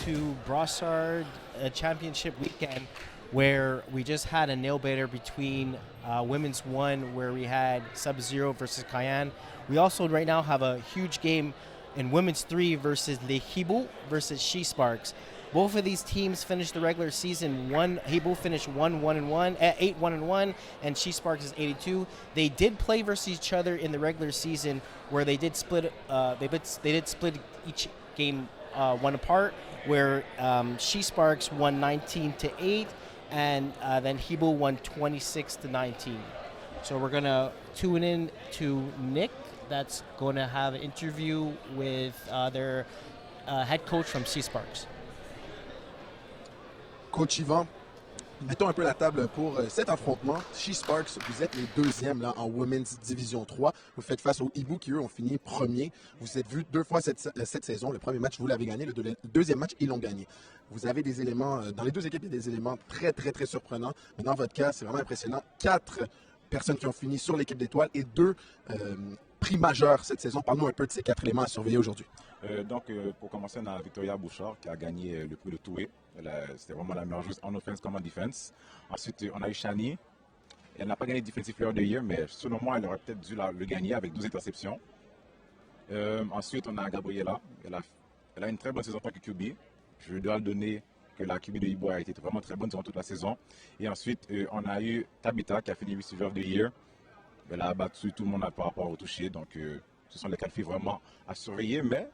to Brossard Championship weekend, where we just had a nail-biter between Women's 1, where we had Sub-Zero versus Cayenne. We also right now have a huge game in Women's 3 versus Les Hiboux versus She-Sparks. Both of these teams finished the regular season. Hiboux finished 8-1-1, and She-Sparks is 82. They did play versus each other in the regular season, where they did split. They did split each game one apart, where She-Sparks won 19-8, and then Hiboux won 26-19. So we're gonna tune in to Nick. That's going to have an interview with their head coach from She-Sparks. Coach Yvan, mettons un peu la table pour cet affrontement. She-Sparks, vous êtes les deuxièmes là, en Women's Division 3. Vous faites face aux Hiboux qui, eux, ont fini premier. Vous êtes vus 2 fois cette saison. Le premier match, vous l'avez gagné. Le deuxième match, ils l'ont gagné. Vous avez des éléments, dans les deux équipes, il y a des éléments très, très, très surprenants. Mais dans votre cas, c'est vraiment impressionnant. 4 personnes qui ont fini sur l'équipe d'étoiles et 2 prix majeurs cette saison. Parle-nous un peu de ces 4 éléments à surveiller aujourd'hui. Pour commencer, on a Victoria Bouchard qui a gagné le prix de Toué. C'était vraiment la meilleure joueuse en offense comme en defense. Ensuite, on a eu Shani. Elle n'a pas gagné Defensive Player of the Year, mais selon moi, elle aurait peut-être dû le gagner avec 12 interceptions. Ensuite, on a Gabriela. Elle a une très bonne saison en tant que QB. Je dois le donner que la QB de Hiboux a été vraiment très bonne durant toute la saison. Et ensuite, on a eu Tabitha qui a fini Receiver of the Year. Elle a battu tout le monde par rapport au toucher. Donc, ce sont les 4 filles vraiment à surveiller. Mais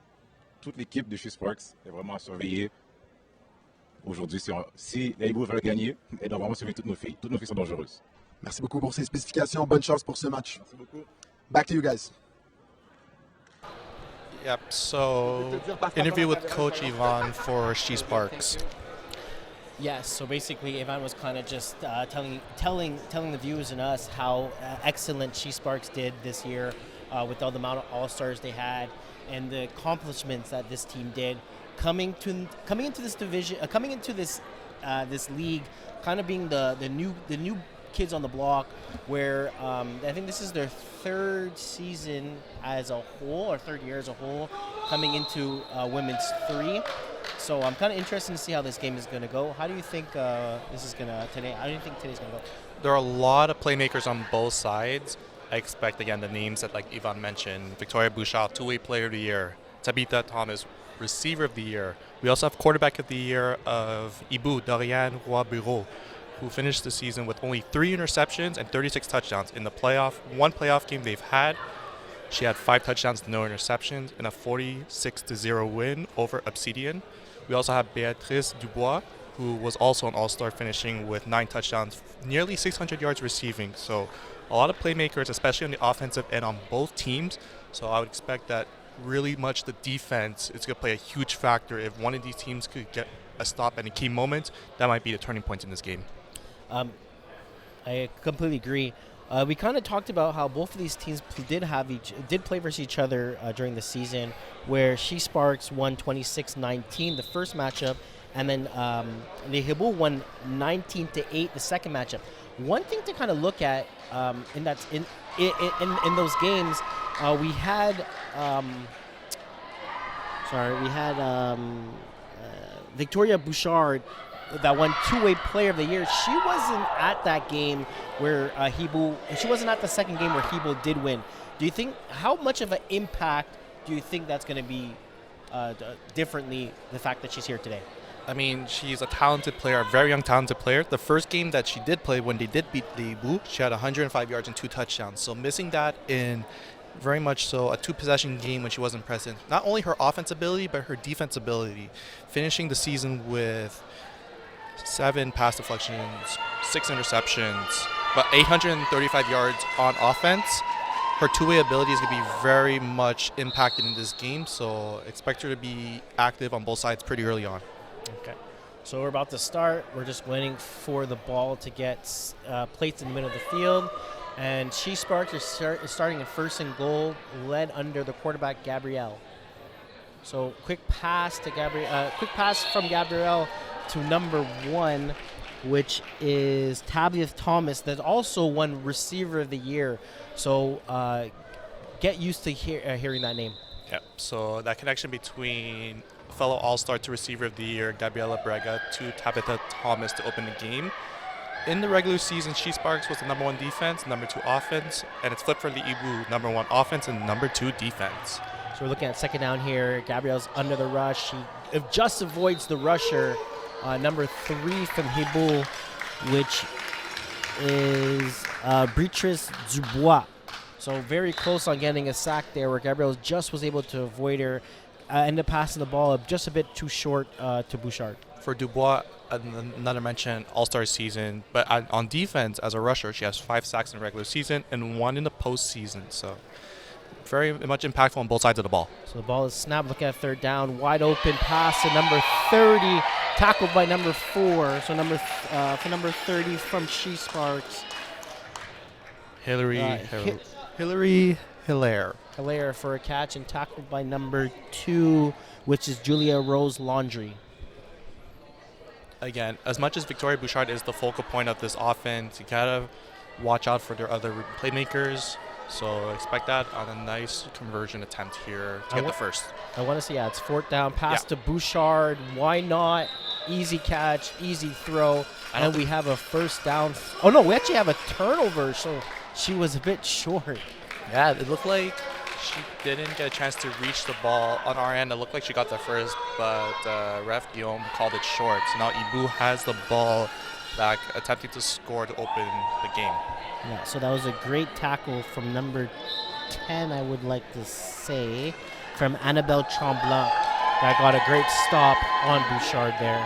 toute l'équipe de She-Sparks est vraiment à surveiller. Aujourd'hui, si les Hiboux veulent gagner, elles doivent vraiment surveiller toutes nos filles. Toutes nos filles sont dangereuses. Merci beaucoup pour ces spécifications. Bonne chance pour ce match. Merci beaucoup. Back to you guys. Yep, so interview with Coach Yvonne for She-Sparks. Yes, so basically Ivan was kind of just telling the viewers and us how excellent She-Sparks did this year with all the amount of all-stars they had and the accomplishments that this team did coming into this division, coming into this league, kind of being the new kids on the block, where I think this is their 3rd season as a whole, or 3rd year as a whole, coming into Women's 3. So I'm kind of interested to see how this game is going to go. How do you think How do you think today's going to go? There are a lot of playmakers on both sides. I expect, again, the names that, like Yvonne mentioned, Victoria Bouchard, 2-way player of the year, Tabitha Thomas, receiver of the year. We also have quarterback of the year of Hiboux, Doriane Roy-Bureau, who finished the season with only 3 interceptions and 36 touchdowns. In the one playoff game they've had, she had 5 touchdowns, no interceptions, and a 46-0 win over Obsidian. We also have Béatrice Dubois, who was also an all-star, finishing with 9 touchdowns, nearly 600 yards receiving. So a lot of playmakers, especially on the offensive end on both teams. So I would expect that really much the defense is going to play a huge factor. If one of these teams could get a stop at a key moment, that might be the turning point in this game. I completely agree. We kind of talked about how both of these teams did play versus each other during the season, where She-Sparks won 26-19 the first matchup, and then Les Hiboux won 19-8 the second matchup. One thing to kind of look at in those games, we had Victoria Bouchard that won 2-way player of the year. She wasn't at that game where she wasn't at the second game where Hiboux did win. Do you think, how much of an impact do you think that's going to be differently, the fact that she's here today? I mean, she's a talented player, a very young talented player. The first game that she did play, when they did beat Les Hiboux, she had 105 yards and 2 touchdowns. So missing that in very much so a 2-possession game when she wasn't present. Not only her offense ability, but her defense ability. Finishing the season with 7 pass deflections, 6 interceptions, but 835 yards on offense. Her 2-way ability is going to be very much impacted in this game, so expect her to be active on both sides pretty early on. Okay. So we're about to start. We're just waiting for the ball to get placed in the middle of the field. And She-Sparks is starting in 1st and goal, led under the quarterback, Gabrielle. So quick pass from Gabrielle to number 1, which is Tabitha Thomas, that also won Receiver of the Year. So get used to hearing that name. Yeah, so that connection between fellow All-Star to Receiver of the Year, Gabriela Brega, to Tabitha Thomas to open the game. In the regular season, She-Sparks was the number 1 defense, number 2 offense, and it's flipped for Les Hiboux, number 1 offense and number 2 defense. So we're looking at second down here. Gabrielle's under the rush. She just avoids the rusher, number 3 from Hiboux, which is Beatrice Dubois. So very close on getting a sack there, where Gabrielle just was able to avoid her. Ended up passing the ball just a bit too short to Bouchard. For Dubois, another mention, All-Star season, but on defense as a rusher, she has 5 sacks in the regular season and 1 in the postseason. So very much impactful on both sides of the ball. So the ball is snapped. Looking at third down, wide open pass to number 30, tackled by number 4. So for number 30 from She-Sparks, Hillary Hilaire. Hilaire for a catch, and tackled by number 2, which is Julia Rose Laundry. Again, as much as Victoria Bouchard is the focal point of this offense, you gotta watch out for their other playmakers. So expect that on a nice conversion attempt here to get the first. I want to see, it's fourth down, pass to Bouchard. Why not? Easy catch, easy throw, and we have a first down. Oh no, we actually have a turnover, so she was a bit short. Yeah, it looked like she didn't get a chance to reach the ball on our end. It looked like she got the first, but ref Guillaume called it short. So now Hiboux has the ball back, attempting to score to open the game. Yeah, so that was a great tackle from number 10, I would like to say, from Annabelle Tremblant. That got a great stop on Bouchard there.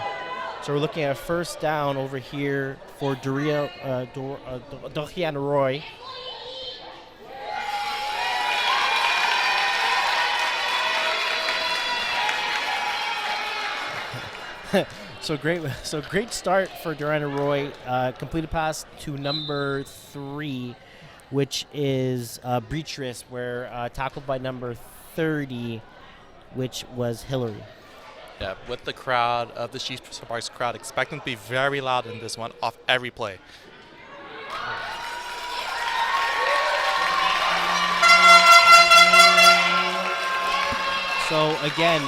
So we're looking at a first down over here for Dorian Roy. So great start for Dorian Roy. Completed pass to number 3, which is Beatrice, where tackled by number 30, which was Hillary. Yeah, with the crowd of the She-Sparks crowd, expect them to be very loud in this one off every play. So again,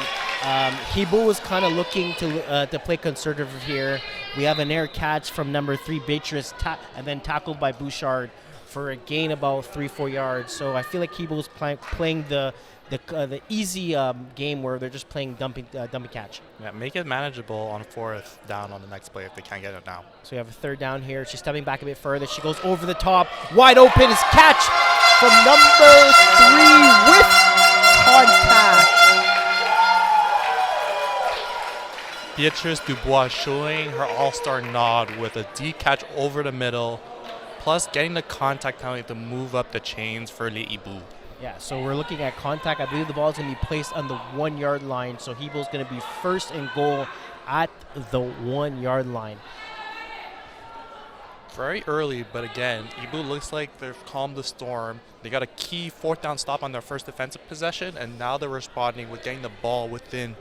Hiboux was kind of looking to play conservative here. We have an air catch from number 3, Beatrice, and then tackled by Bouchard for a gain about 3-4 yards. So I feel like Hiboux was playing the easy game where they're just playing dumping catch. Yeah, make it manageable on 4th down on the next play if they can't get it now. So we have a third down here. She's stepping back a bit further. She goes over the top. Wide open is catch from number 3 with contact. Beatrice Dubois showing her all-star nod with a deep catch over the middle, plus getting the contact penalty to move up the chains for Les Hiboux. Yeah, so we're looking at contact. I believe the ball is going to be placed on the 1-yard line, so Hiboux is going to be first and goal at the 1-yard line. Very early, but again, Hiboux looks like they've calmed the storm. They got a key 4th down stop on their first defensive possession, and now they're responding with getting the ball within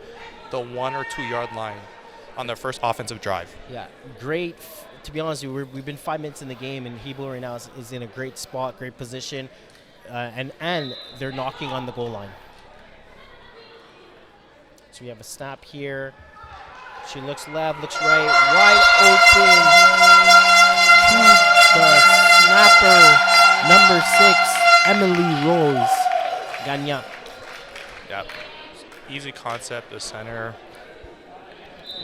the 1 or 2 yard line on their first offensive drive. Yeah, great. To be honest, we've been 5 minutes in the game, and Hiboux right now is in a great spot, great position, and they're knocking on the goal line. So we have a snap here. She looks left, looks right, wide open to the snapper, number 6, Emily Rose Gagnon. Yeah. Easy concept. The center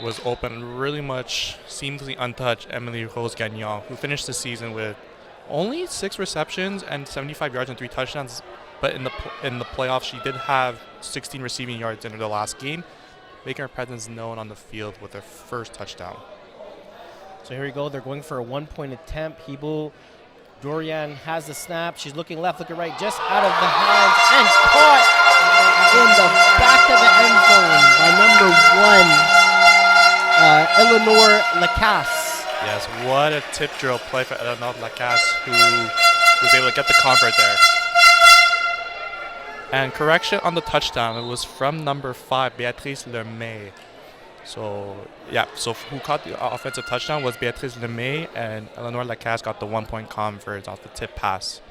was open, really much seemingly untouched. Emily Rose Gagnon, who finished the season with only 6 receptions and 75 yards and 3 touchdowns, but in the playoffs she did have 16 receiving yards in the last game, making her presence known on the field with her first touchdown. So here we go. They're going for a 1-point attempt. Hiboux, Dorian has the snap. She's looking left, looking right, just out of the hands and caught in the back of the end zone by number 1, Eleanor Lacasse. Yes, what a tip drill play for Eleanor Lacasse, who was able to get the convert there. And correction on the touchdown, it was from number 5, Beatrice Lemay. So, yeah, so who caught the offensive touchdown was Beatrice Lemay, and Eleanor Lacasse got the 1-point convert off the tip pass.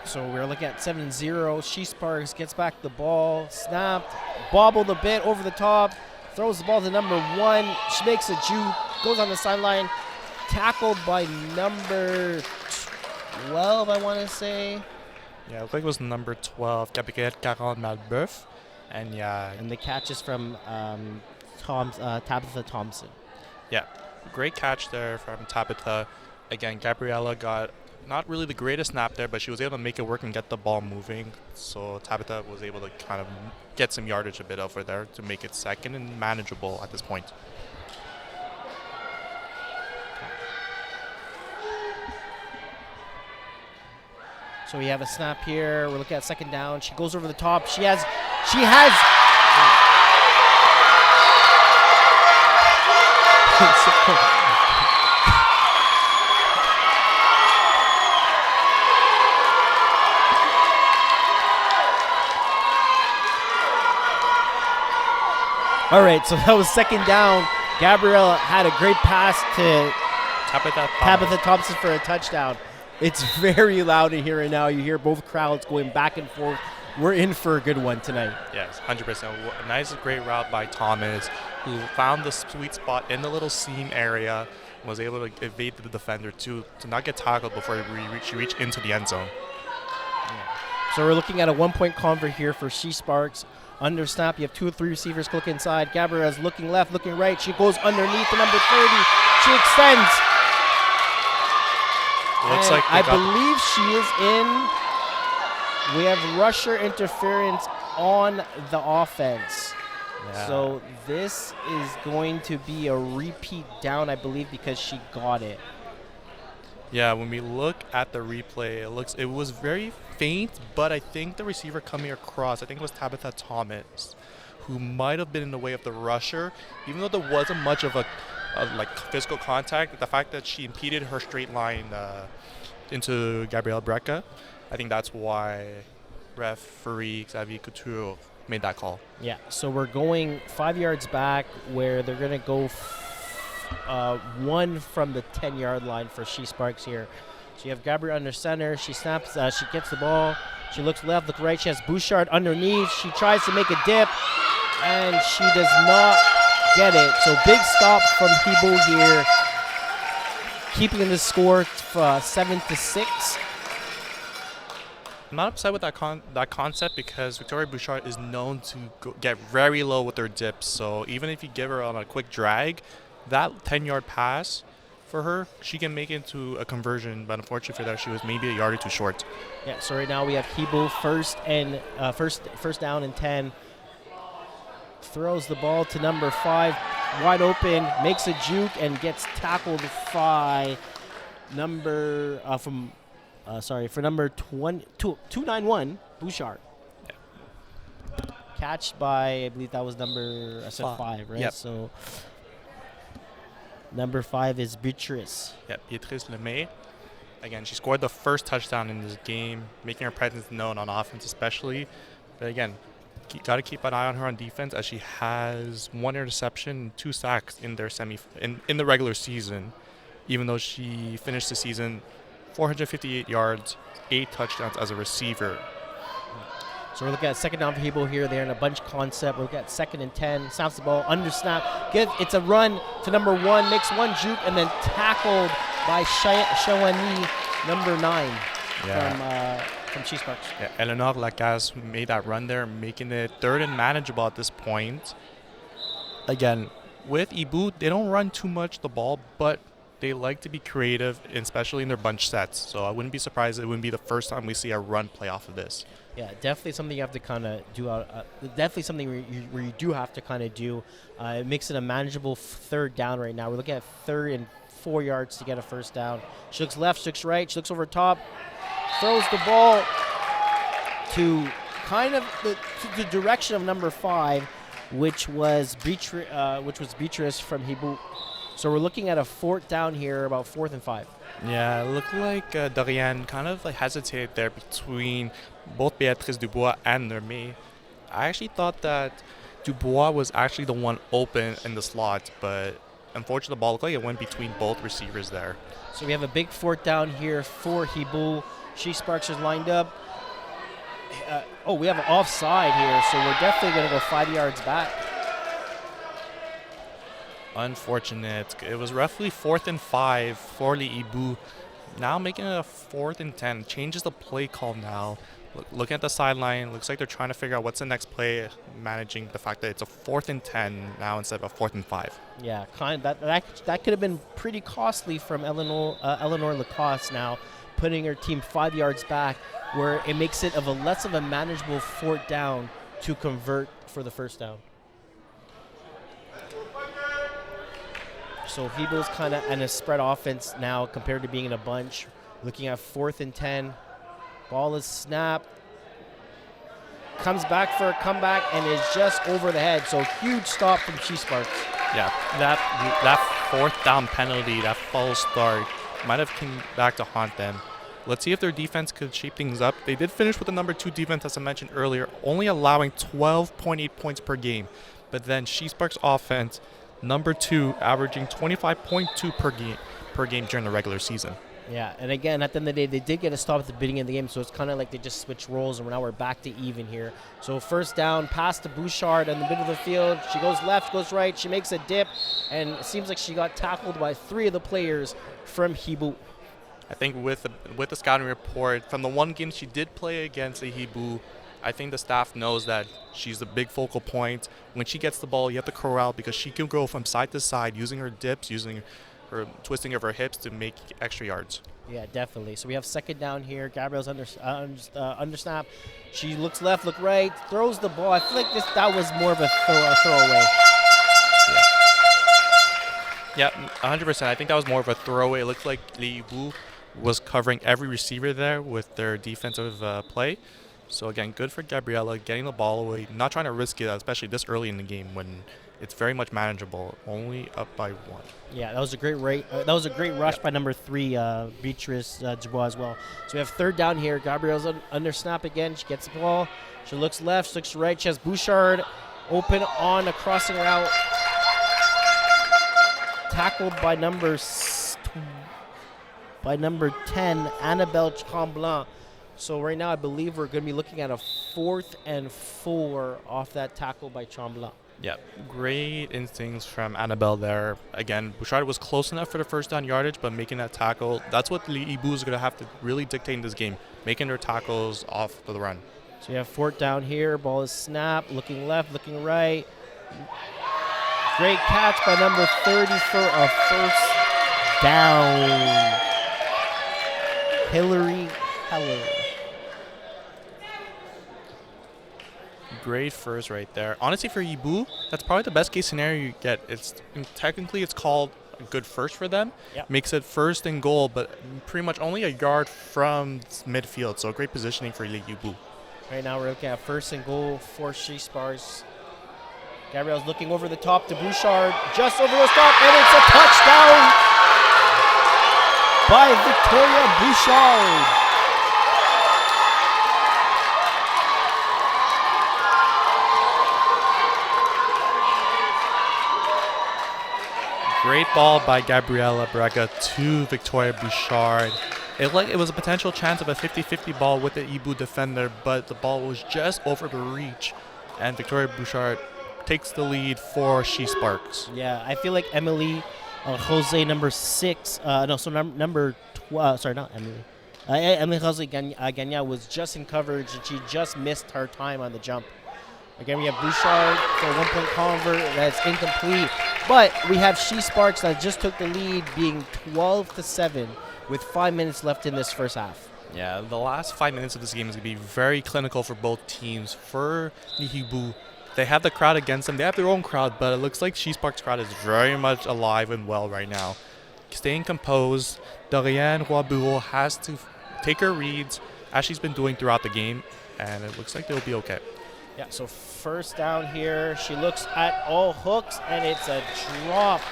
So So we're looking at 7-0. She-Sparks gets back the ball, snapped, bobbled a bit over the top, throws the ball to number 1. She makes a juke, goes on the sideline, tackled by number 12, I want to say. Yeah, it looked like it was number 12, Gabrielle Caron-Malbeuf. And yeah. And the catch is from Tabitha Thompson. Yeah, great catch there from Tabitha. Again, Gabriella got not really the greatest snap there, but she was able to make it work and get the ball moving. So Tabitha was able to kind of get some yardage a bit over there to make it second and manageable at this point. So we have a snap here. We're looking at second down. She goes over the top. She has. All right, so that was second down. Gabrielle had a great pass to Tabitha Thompson for a touchdown. It's very loud in here and now. You hear both crowds going back and forth. We're in for a good one tonight. Yes, 100%. A nice, great route by Thomas, who found the sweet spot in the little seam area and was able to evade the defender to not get tackled before she reached into the end zone. Yeah. So we're looking at a 1-point convert here for She-Sparks. Under snap, you have 2 or 3 receivers click inside. Gabrielle's looking left, looking right. She goes underneath to number 30. She extends. Looks like I believe she is in. We have rusher interference on the offense. Yeah. So this is going to be a repeat down, I believe, because she got it. Yeah, when we look at the replay, it was very faint, but I think the receiver coming across, I think it was Tabitha Thomas, who might have been in the way of the rusher, even though there wasn't much of a physical contact. The fact that she impeded her straight line into Gabrielle Brecca, I think that's why referee Xavier Couture made that call. Yeah, so we're going 5 yards back where they're going to go 1 from the 10-yard line for She-Sparks here. So you have Gabrielle under center. She snaps. She gets the ball. She looks left, look right. She has Bouchard underneath. She tries to make a dip, and she does not get it. So big stop from Hiboux here, keeping the score 7-6. I'm not upset with that concept because Victoria Bouchard is known to get very low with her dips. So even if you give her on a quick drag, that 10-yard pass for her, she can make it into a conversion. But unfortunately for that, she was maybe a yard or 2 short. Yeah. So right now we have Hiboux first down and 10. Throws the ball to number 5, wide open, makes a juke and gets tackled by number for number 291 Bouchard. Yeah. Catched by, I believe that was number 5, right? Yep. So number 5 is Beatrice. Yeah, Beatrice Lemay. Again, she scored the first touchdown in this game, making her presence known on offense especially. But again, got to keep an eye on her on defense, as she has 1 interception and 2 sacks in their in the regular season, even though she finished the season 458 yards, 8 touchdowns as a receiver. So we're looking at second down for Hiboux here. They're in a bunch concept. We're looking at 2nd and 10. Snaps the ball, under snap. It's a run to number 1, makes 1 juke, and then tackled by Shawani, number 9 from She-Sparks. Yeah, Eleanor Lacasse made that run there, making it 3rd and manageable at this point. Again, with Hiboux, they don't run too much the ball, but they like to be creative, especially in their bunch sets. So I wouldn't be surprised it wouldn't be the first time we see a run play off of this. Yeah, definitely something you have to kind of do. Definitely something where you do have to kind of do. It makes it a manageable 3rd down right now. We're looking at 3rd and 4 yards to get a first down. She looks left, she looks right, she looks over top, throws the ball to kind of the direction of number 5, which was Beatrice from Hiboux. So we're looking at a 4th down here, about 4th and 5. Yeah, it looked like Doriane kind of hesitated there between both Béatrice Dubois and Lemay. I actually thought that Dubois was actually the one open in the slot, but unfortunately the ball looked like it went between both receivers there. So we have a big 4th down here for Hiboux. She-Sparks is lined up. we have an offside here, so we're definitely going to go 5 yards back. Unfortunate. It was roughly 4th and 5 for Les Hiboux. Now making it a 4th and 10. Changes the play call now. Looking at the sideline, looks like they're trying to figure out what's the next play, managing the fact that it's a 4th and 10 now instead of a 4th and 5. Yeah, that could have been pretty costly from Eleanor Lacoste now, putting her team 5 yards back, where it makes it less of a manageable 4th down to convert for the 1st down. So Hiboux kind of in a spread offense now compared to being in a bunch. Looking at 4th and 10. Ball is snapped. Comes back for a comeback and is just over the head. So huge stop from She-Sparks. Yeah, that 4th down penalty, that false start, might have come back to haunt them. Let's see if their defense could shape things up. They did finish with the number 2 defense, as I mentioned earlier, only allowing 12.8 points per game. But then She-Sparks offense, number 2, averaging 25.2 per game during the regular season. Yeah, and again, at the end of the day, they did get a stop at the beginning of the game, so it's kind of like they just switched roles, and now we're back to even here. So 1st down, pass to Bouchard in the middle of the field. She goes left, goes right, she makes a dip, and it seems like she got tackled by 3 of the players from Hiboux. I think with the scouting report, from the one game she did play against Les Hiboux, I think the staff knows that she's the big focal point. When she gets the ball, you have to corral because she can go from side to side using her dips, using her twisting of her hips to make extra yards. Yeah, definitely. So we have 2nd down here. Gabrielle's under snap. She looks left, look right, throws the ball. I feel like that was more of a throwaway. Yeah, 100%. I think that was more of a throwaway. It looked like Les Hiboux was covering every receiver there with their defensive play. So again, good for Gabriella getting the ball away, not trying to risk it, especially this early in the game when it's very much manageable, only up by 1. Yeah, that was a great that was a great rush by number 3, Beatrice Dubois as well. So we have 3rd down here. Gabrielle's under snap again. She gets the ball. She looks left, she looks right. She has Bouchard open on a crossing route. Tackled by number 10, Annabelle Tremblant. So right now, I believe we're going to be looking at a 4th and 4 off that tackle by Tremblant. Yeah, great instincts from Annabelle there. Again, Bouchard was close enough for the 1st down yardage, but making that tackle, that's what Les Hiboux is going to have to really dictate in this game, making their tackles off the run. So you have 4th down here. Ball is snapped, looking left, looking right. Great catch by number 30 for a 1st down. Hillary Heller. Great first right there. Honestly, for Hiboux, that's probably the best case scenario you get. Technically it's called a good first for them. Yep. Makes it 1st and goal, but pretty much only a yard from midfield. So great positioning for Les Hiboux. Right now we're looking at 1st and goal for She-Sparks. Gabrielle's looking over the top to Bouchard, just over the top, and it's a touchdown by Victoria Bouchard. Great ball by Gabriela Braga to Victoria Bouchard. It was a potential chance of a 50-50 ball with the Hiboux defender, but the ball was just over the reach, and Victoria Bouchard takes the lead for She-Sparks. Yeah, I feel like Emily Jose, number 6, number 12, sorry, not Emily. Emily Jose Gagna was just in coverage, and she just missed her time on the jump. Again, we have Bouchard for a 1-point convert that's incomplete. But we have She-Sparks that just took the lead, being 12-7 with 5 minutes left in this 1st half. Yeah, the last 5 minutes of this game is going to be very clinical for both teams. For Les Hiboux, they have the crowd against them. They have their own crowd, but it looks like She-Sparks' crowd is very much alive and well right now. Staying composed, Doriane Roy-Bureau has to take her reads, as she's been doing throughout the game, and it looks like they'll be okay. Yeah, so 1st down here. She looks at all hooks, and it's a drop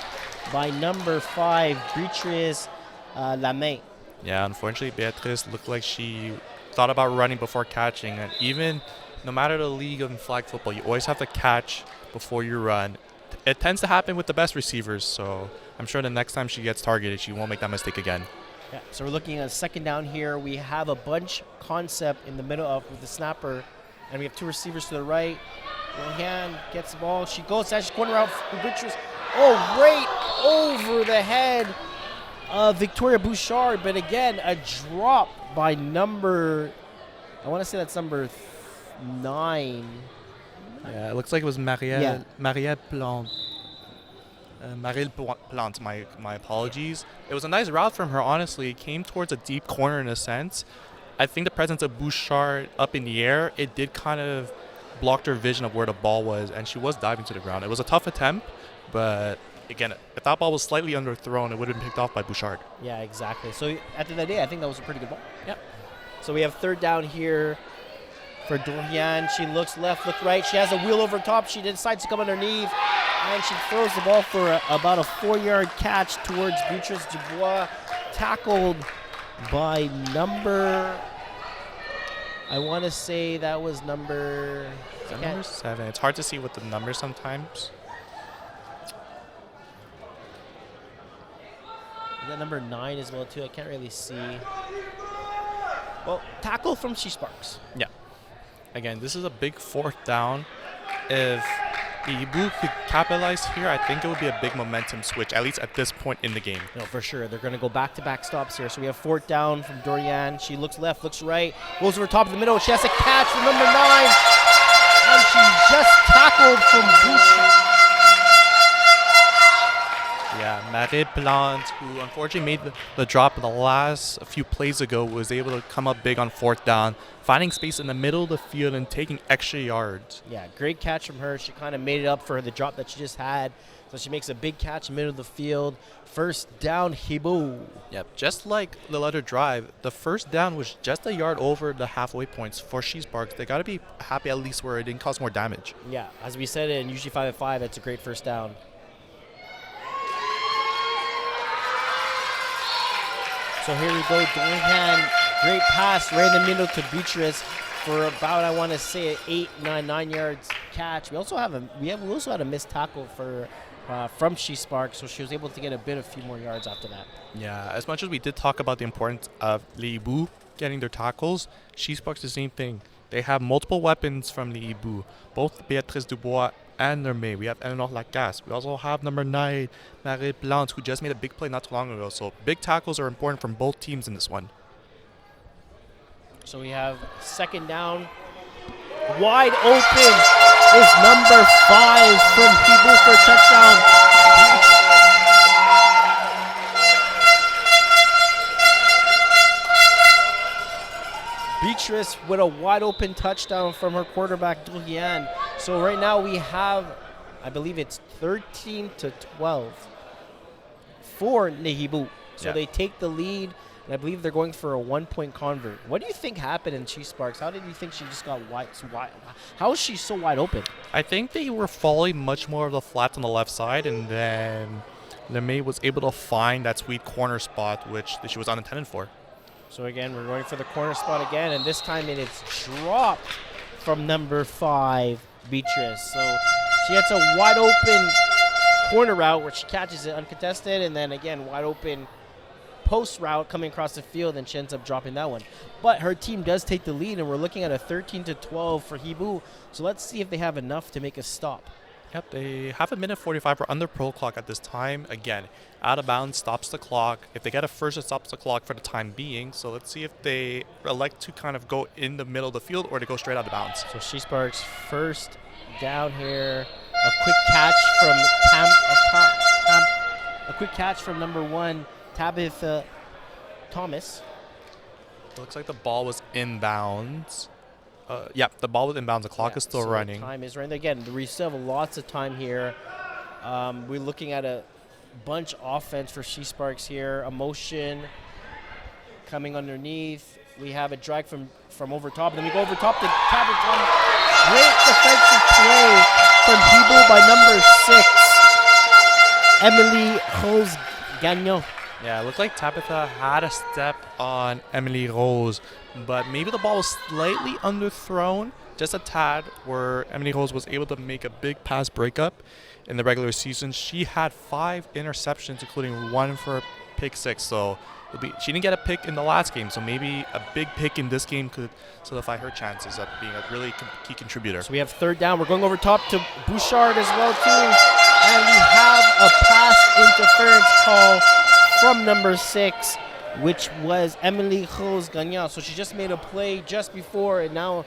by number 5, Beatrice Lamain. Yeah, unfortunately, Beatrice looked like she thought about running before catching. And even no matter the league in flag football, you always have to catch before you run. It tends to happen with the best receivers, so I'm sure the next time she gets targeted, she won't make that mistake again. Yeah, so we're looking at a second down here. We have a bunch concept in the middle of with the snapper, and we have two receivers to the right. Lohan gets the ball. She goes, she's corner out for Beatrice. Oh, right over the head of Victoria Bouchard. But again, a drop by number, I want to say that's number 9. Yeah, it looks like it was Marielle Plante. Marielle Plante, my apologies. It was a nice route from her, honestly. It came towards a deep corner in a sense. I think the presence of Bouchard up in the air, it did kind of blocked her vision of where the ball was, and she was diving to the ground. It was a tough attempt, but again, if that ball was slightly underthrown, it would have been picked off by Bouchard. Yeah, exactly. So at the end of the day, I think that was a pretty good ball. Yep. So we have third down here for Dorian. She looks left, look right. She has a wheel over top. She decides to come underneath, and she throws the ball for about a 4-yard catch towards Beatrice Dubois, tackled by number, I want to say that was number... Is that number 7? It's hard to see with the numbers sometimes. Is that number 9 as well, too? I can't really see. Well, tackle from She-Sparks. Yeah. Again, this is a big fourth down. If Les Hiboux could capitalize here, I think it would be a big momentum switch, at least at this point in the game. No, for sure. They're going to go back-to-back stops here. So we have fourth down from Dorian. She looks left, looks right, goes over top of the middle. She has a catch from number 9, and she just tackled from Boucher. Yeah, Marie Plante, who unfortunately made the drop the last few plays ago, was able to come up big on fourth down, finding space in the middle of the field and taking extra yards. Yeah, great catch from her. She kind of made it up for the drop that she just had. So she makes a big catch in the middle of the field. First down, Hiboux. Yep, just like the other drive, the first down was just a yard over the halfway points for She-Sparks. They got to be happy at least where it didn't cause more damage. Yeah, as we said in usually 5-5, that's a great first down. So here we go, Dorian, great pass right in the middle to Beatrice for about, I want to say, 9 yards catch. We also had a missed tackle from She-Sparks, so she was able to get a few more yards after that. Yeah, as much as we did talk about the importance of Les Hiboux getting their tackles, She-Sparks the same thing. They have multiple weapons from Les Hiboux, both Béatrice Dubois and Lermay. We have Eleanor Lacasse. We also have number 9, Marie Plante, who just made a big play not too long ago. So big tackles are important from both teams in this one. So we have second down. Wide open is number 5 from Hiboux for a touchdown. Beatrice with a wide open touchdown from her quarterback, Dorian. So right now we have, I believe it's 13-12 for Les Hiboux. So they take the lead, and I believe they're going for a 1-point convert. What do you think happened in She-Sparks? How did you think she just got wide? How is she so wide open? I think they were following much more of the flats on the left side, and then Lemay was able to find that sweet corner spot, which she was unintended for. So again, we're going for the corner spot again, and this time it's dropped from number 5, Beatrice. So she gets a wide open corner route where she catches it uncontested, and then again, wide open post route coming across the field, and she ends up dropping that one. But her team does take the lead, and we're looking at a 13-12 for Hiboux. So let's see if they have enough to make a stop. Yep, they have a minute 45. We're under pro clock at this time. Again, out of bounds stops the clock. If they get a first, it stops the clock for the time being. So let's see if they elect to kind of go in the middle of the field or to go straight out of bounds. So She-Sparks first down here. A quick catch from number 1, Tabitha Thomas. It looks like the ball was inbounds. The ball was inbounds. The clock is still running. Time is running. Again, we still have lots of time here. We're looking at a bunch offense for She-Sparks here. A motion coming underneath. We have a drag from over top. And then we go over top to Tabitha Thomas. Great defensive play from Hiboux by number 6, Emily Rose Gagnon. Yeah, it looked like Tabitha had a step on Emily Rose, but maybe the ball was slightly underthrown, just a tad, where Emily Rose was able to make a big pass breakup in the regular season. She had 5 interceptions, including 1 for a pick 6. So She didn't get a pick in the last game, so maybe a big pick in this game could solidify her chances of being a really key contributor. So we have third down. We're going over top to Bouchard as well too, and we have a pass interference call from number 6, which was Emily Rose Gagnon. So she just made a play just before, and now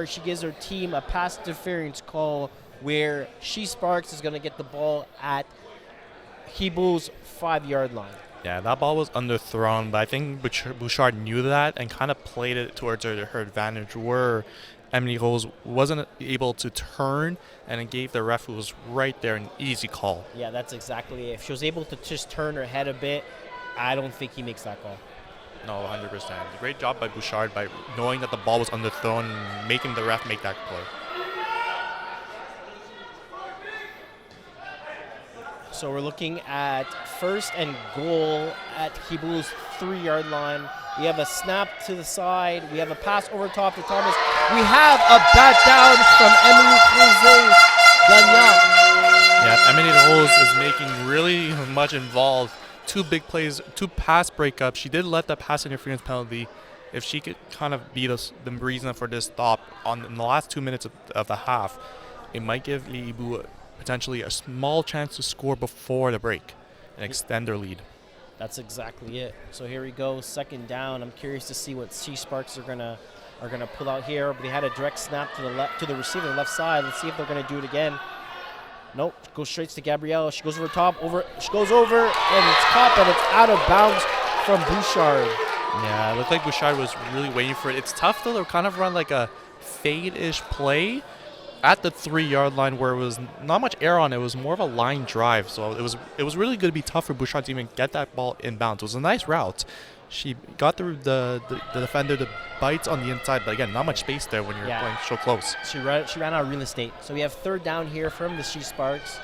she gives her team a pass interference call where She-Sparks is going to get the ball at Hiboux' 5-yard line. Yeah, that ball was underthrown, but I think Bouchard knew that and kind of played it towards her advantage, where Emily Rose wasn't able to turn, and it gave the ref, who was right there, an easy call. Yeah, that's exactly it. If she was able to just turn her head a bit, I don't think he makes that call. No, 100%. Great job by Bouchard by knowing that the ball was underthrown and making the ref make that play. So we're looking at first and goal at Hiboux' 3-yard line. We have a snap to the side. We have a pass over top to Thomas. We have a bat down from Emily Rose Gagnon. Yeah, Emily Rose is making really much involved. 2 big plays, 2 pass breakups. She did let the pass interference penalty. If she could kind of be the reason for this stop in the last 2 minutes of the half, it might give Les Hiboux potentially a small chance to score before the break and extend their lead. That's exactly it. So here we go, second down. I'm curious to see what She-Sparks are gonna pull out here. But they had a direct snap to the left, to the receiver, left side. Let's see if they're gonna do it again. Nope, goes straight to Gabrielle. She goes over top, she goes over, and it's caught, but it's out of bounds from Bouchard. Yeah, it looked like Bouchard was really waiting for it. It's tough, though, to kind of run like a fade-ish play at the 3-yard line where it was not much air on it. It was more of a line drive, so it was really going to be tough for Bouchard to even get that ball inbounds. It was a nice route. She got the defender to bite on the inside, but again, not much space there when you're playing so close. She ran out of real estate. So we have third down here from the She-Sparks.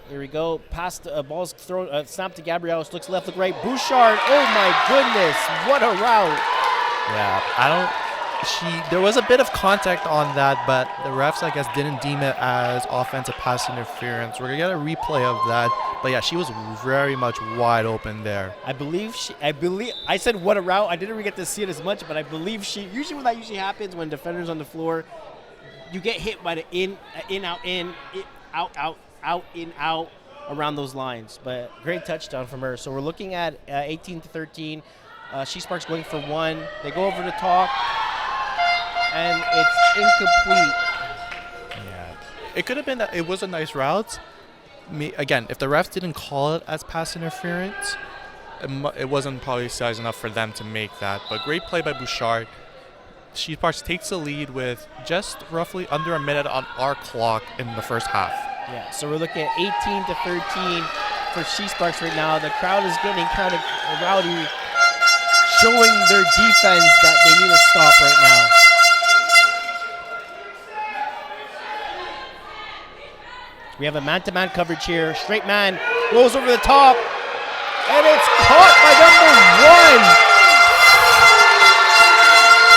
Here we go. Pass, ball's thrown, snap to Gabrielle. She looks left, look right. Bouchard, oh my goodness, what a route. Yeah, there was a bit of contact on that, but the refs, I guess, didn't deem it as offensive pass interference. We're going to get a replay of that. But yeah, she was very much wide open there. I said what a route. I didn't really get to see it as much, but I believe usually when that happens, when defenders on the floor, you get hit by the in, out around those lines. But great touchdown from her. So we're looking at 18-13. She-Sparks going for 1. They go over the top, and it's incomplete. Yeah, it could have been that it was a nice route. Again, if the refs didn't call it as pass interference, it wasn't probably size enough for them to make that. But great play by Bouchard. She-Sparks takes the lead with just roughly under a minute on our clock in the first half. Yeah, so we're looking at 18-13 for She-Sparks right now. The crowd is getting kind of rowdy, showing their defense that they need to stop right now. We have a man-to-man coverage here. Straight man goes over the top, and it's caught by number 1.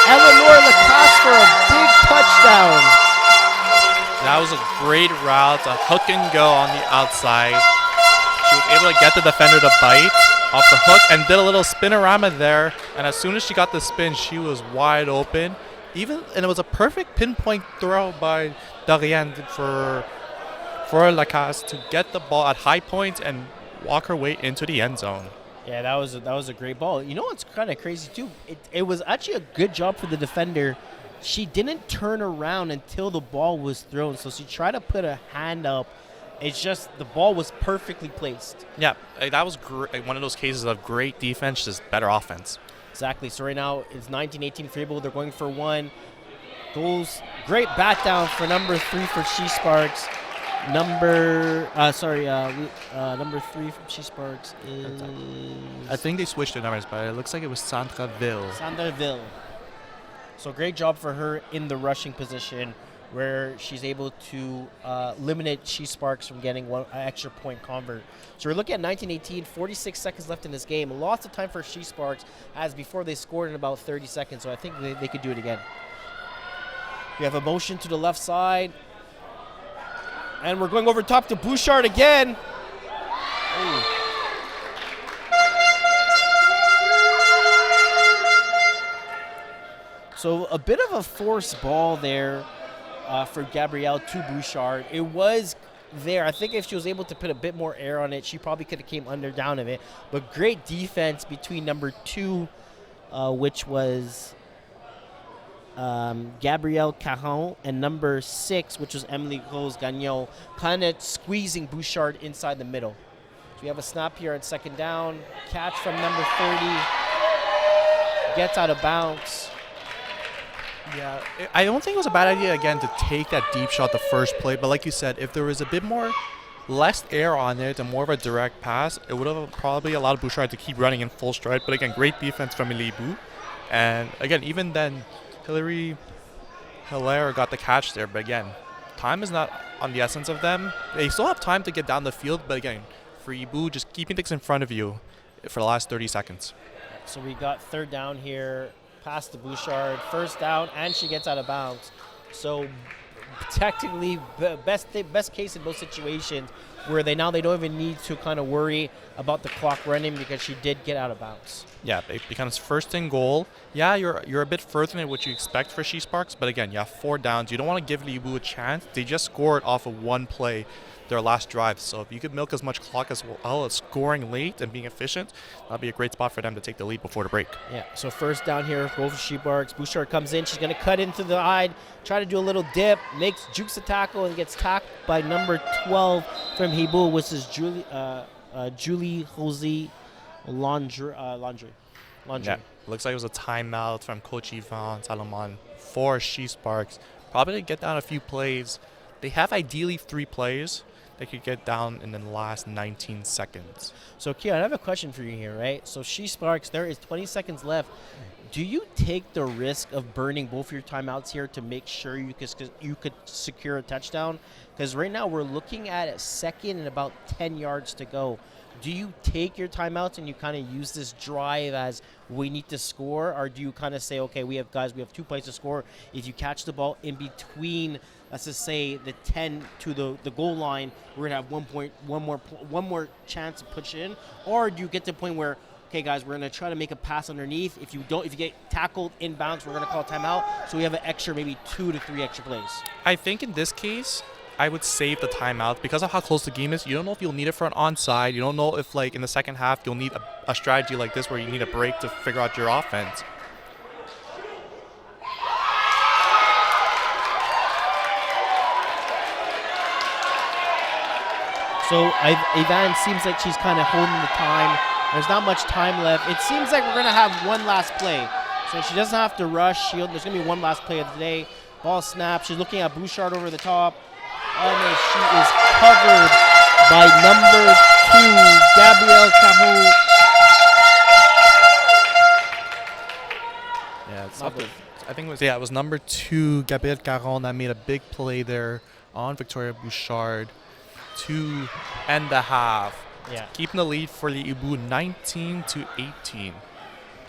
Eleanor Lacasse for a big touchdown. That was a great route, a hook and go on the outside. She was able to get the defender to bite off the hook and did a little spinorama there. And as soon as she got the spin, she was wide open. And it was a perfect pinpoint throw by Dorian for Lacasse to get the ball at high points and walk her way into the end zone. Yeah, that was a great ball. You know what's kind of crazy too? It was actually a good job for the defender. She didn't turn around until the ball was thrown, so she tried to put a hand up. It's just the ball was perfectly placed. Yeah, that was one of those cases of great defense, just better offense. Exactly. So right now it's 19-18 for Hiboux. They're going for 1. Goals. Great bat down for number 3 for She-Sparks. Number 3 from She-Sparks is... I think they switched the numbers, but it looks like it was Sandraville. So great job for her in the rushing position, where she's able to eliminate She-Sparks from getting one extra point convert. So we're looking at 19-18, 46 seconds left in this game. Lots of time for She-Sparks, as before they scored in about 30 seconds, so I think they could do it again. We have a motion to the left side. And we're going over top to Bouchard again. Ooh. So a bit of a forced ball there for Gabrielle to Bouchard. It was there. I think if she was able to put a bit more air on it, she probably could have came down of it. But great defense between number 2, which was Gabrielle Caron, and number 6, which was Emily Rose Gagnon, kind of squeezing Bouchard inside the middle. So we have a snap here at second down. Catch from number 30. Gets out of bounds. Yeah, I don't think it was a bad idea, again, to take that deep shot the first play. But like you said, if there was a bit more, less air on it and more of a direct pass, it would have probably allowed Bouchard to keep running in full stride. But again, great defense from Les Hiboux. And again, even then, Hilaire got the catch there. But again, time is not on the essence of them. They still have time to get down the field. But again, for Hiboux, just keeping things in front of you for the last 30 seconds. So we got third down here. Pass to Bouchard, first down, and she gets out of bounds. So technically, best case in both situations, where they don't even need to kind of worry about the clock running because she did get out of bounds. Yeah, it becomes first and goal. Yeah, you're a bit further than what you expect for She-Sparks, but again, you have 4 downs. You don't want to give Les Hiboux a chance. They just scored off of one play, their last drive. So if you could milk as much clock as well as scoring late and being efficient, that'd be a great spot for them to take the lead before the break. Yeah, so first down here for She-Sparks. Bouchard comes in. She's going to cut into the eye, try to do a little dip, jukes a tackle, and gets tackled by number 12 from Hiboux, which is Julie Jose Landry. Yeah, looks like it was a timeout from Coach Yvonne Salomon for She-Sparks. Probably to get down a few plays. They have ideally 3 plays they could get down in the last 19 seconds. So, Keon, I have a question for you here, right? So, She-Sparks, there is 20 seconds left. Do you take the risk of burning both your timeouts here to make sure you could secure a touchdown? Because right now we're looking at a second and about 10 yards to go. Do you take your timeouts and you kind of use this drive as we need to score, or do you kind of say, okay, we have 2 plays to score. If you catch the ball in between, let's just say the 10 to the goal line, we're gonna have one more chance to push in, or do you get to the point where, okay, guys, we're gonna try to make a pass underneath. If you get tackled inbounds, we're gonna call timeout. So we have an extra, maybe 2 to 3 extra plays. I think in this case, I would save the timeout because of how close the game is. You don't know if you'll need it for an onside. You don't know if, like, in the second half, you'll need a strategy like this where you need a break to figure out your offense. So Ivan seems like she's kind of holding the time. There's not much time left. It seems like we're going to have one last play. So she doesn't have to rush. There's going to be one last play of the day. Ball snap. She's looking at Bouchard over the top. And she is covered by number 2, Gabrielle Caron. Yeah, I think it was number 2, Gabrielle Caron, that made a big play there on Victoria Bouchard to end the half. Yeah. Keeping the lead for Les Hiboux 19-18.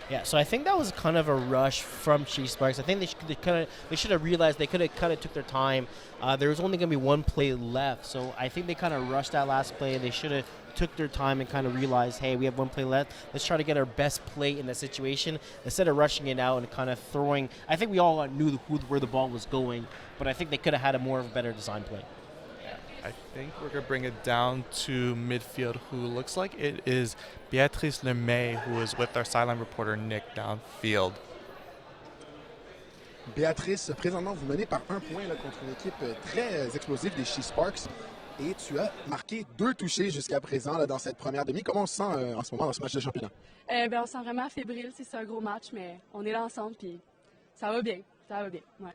Yeah, so I think that was kind of a rush from She-Sparks. I think they should have realized they could have kind of took their time. There was only going to be one play left, so I think they kind of rushed that last play. They should have took their time and kind of realized, hey, we have one play left. Let's try to get our best play in that situation instead of rushing it out and kind of throwing. I think we all knew where the ball was going, but I think they could have had a better design play. I think we're going to bring it down to midfield, who looks like it is Béatrice Lemay, who is with our sideline reporter Nick downfield. Béatrice, présentement, vous menez par 1 point là, contre une équipe très explosive des She-Sparks. Et tu as marqué 2 touchés jusqu'à présent là, dans cette première demi. Comment on se sent en ce moment dans ce match de championnat? On se sent vraiment fébrile. C'est un gros match, mais on est là ensemble, puis ça va bien. Ça va bien, ouais.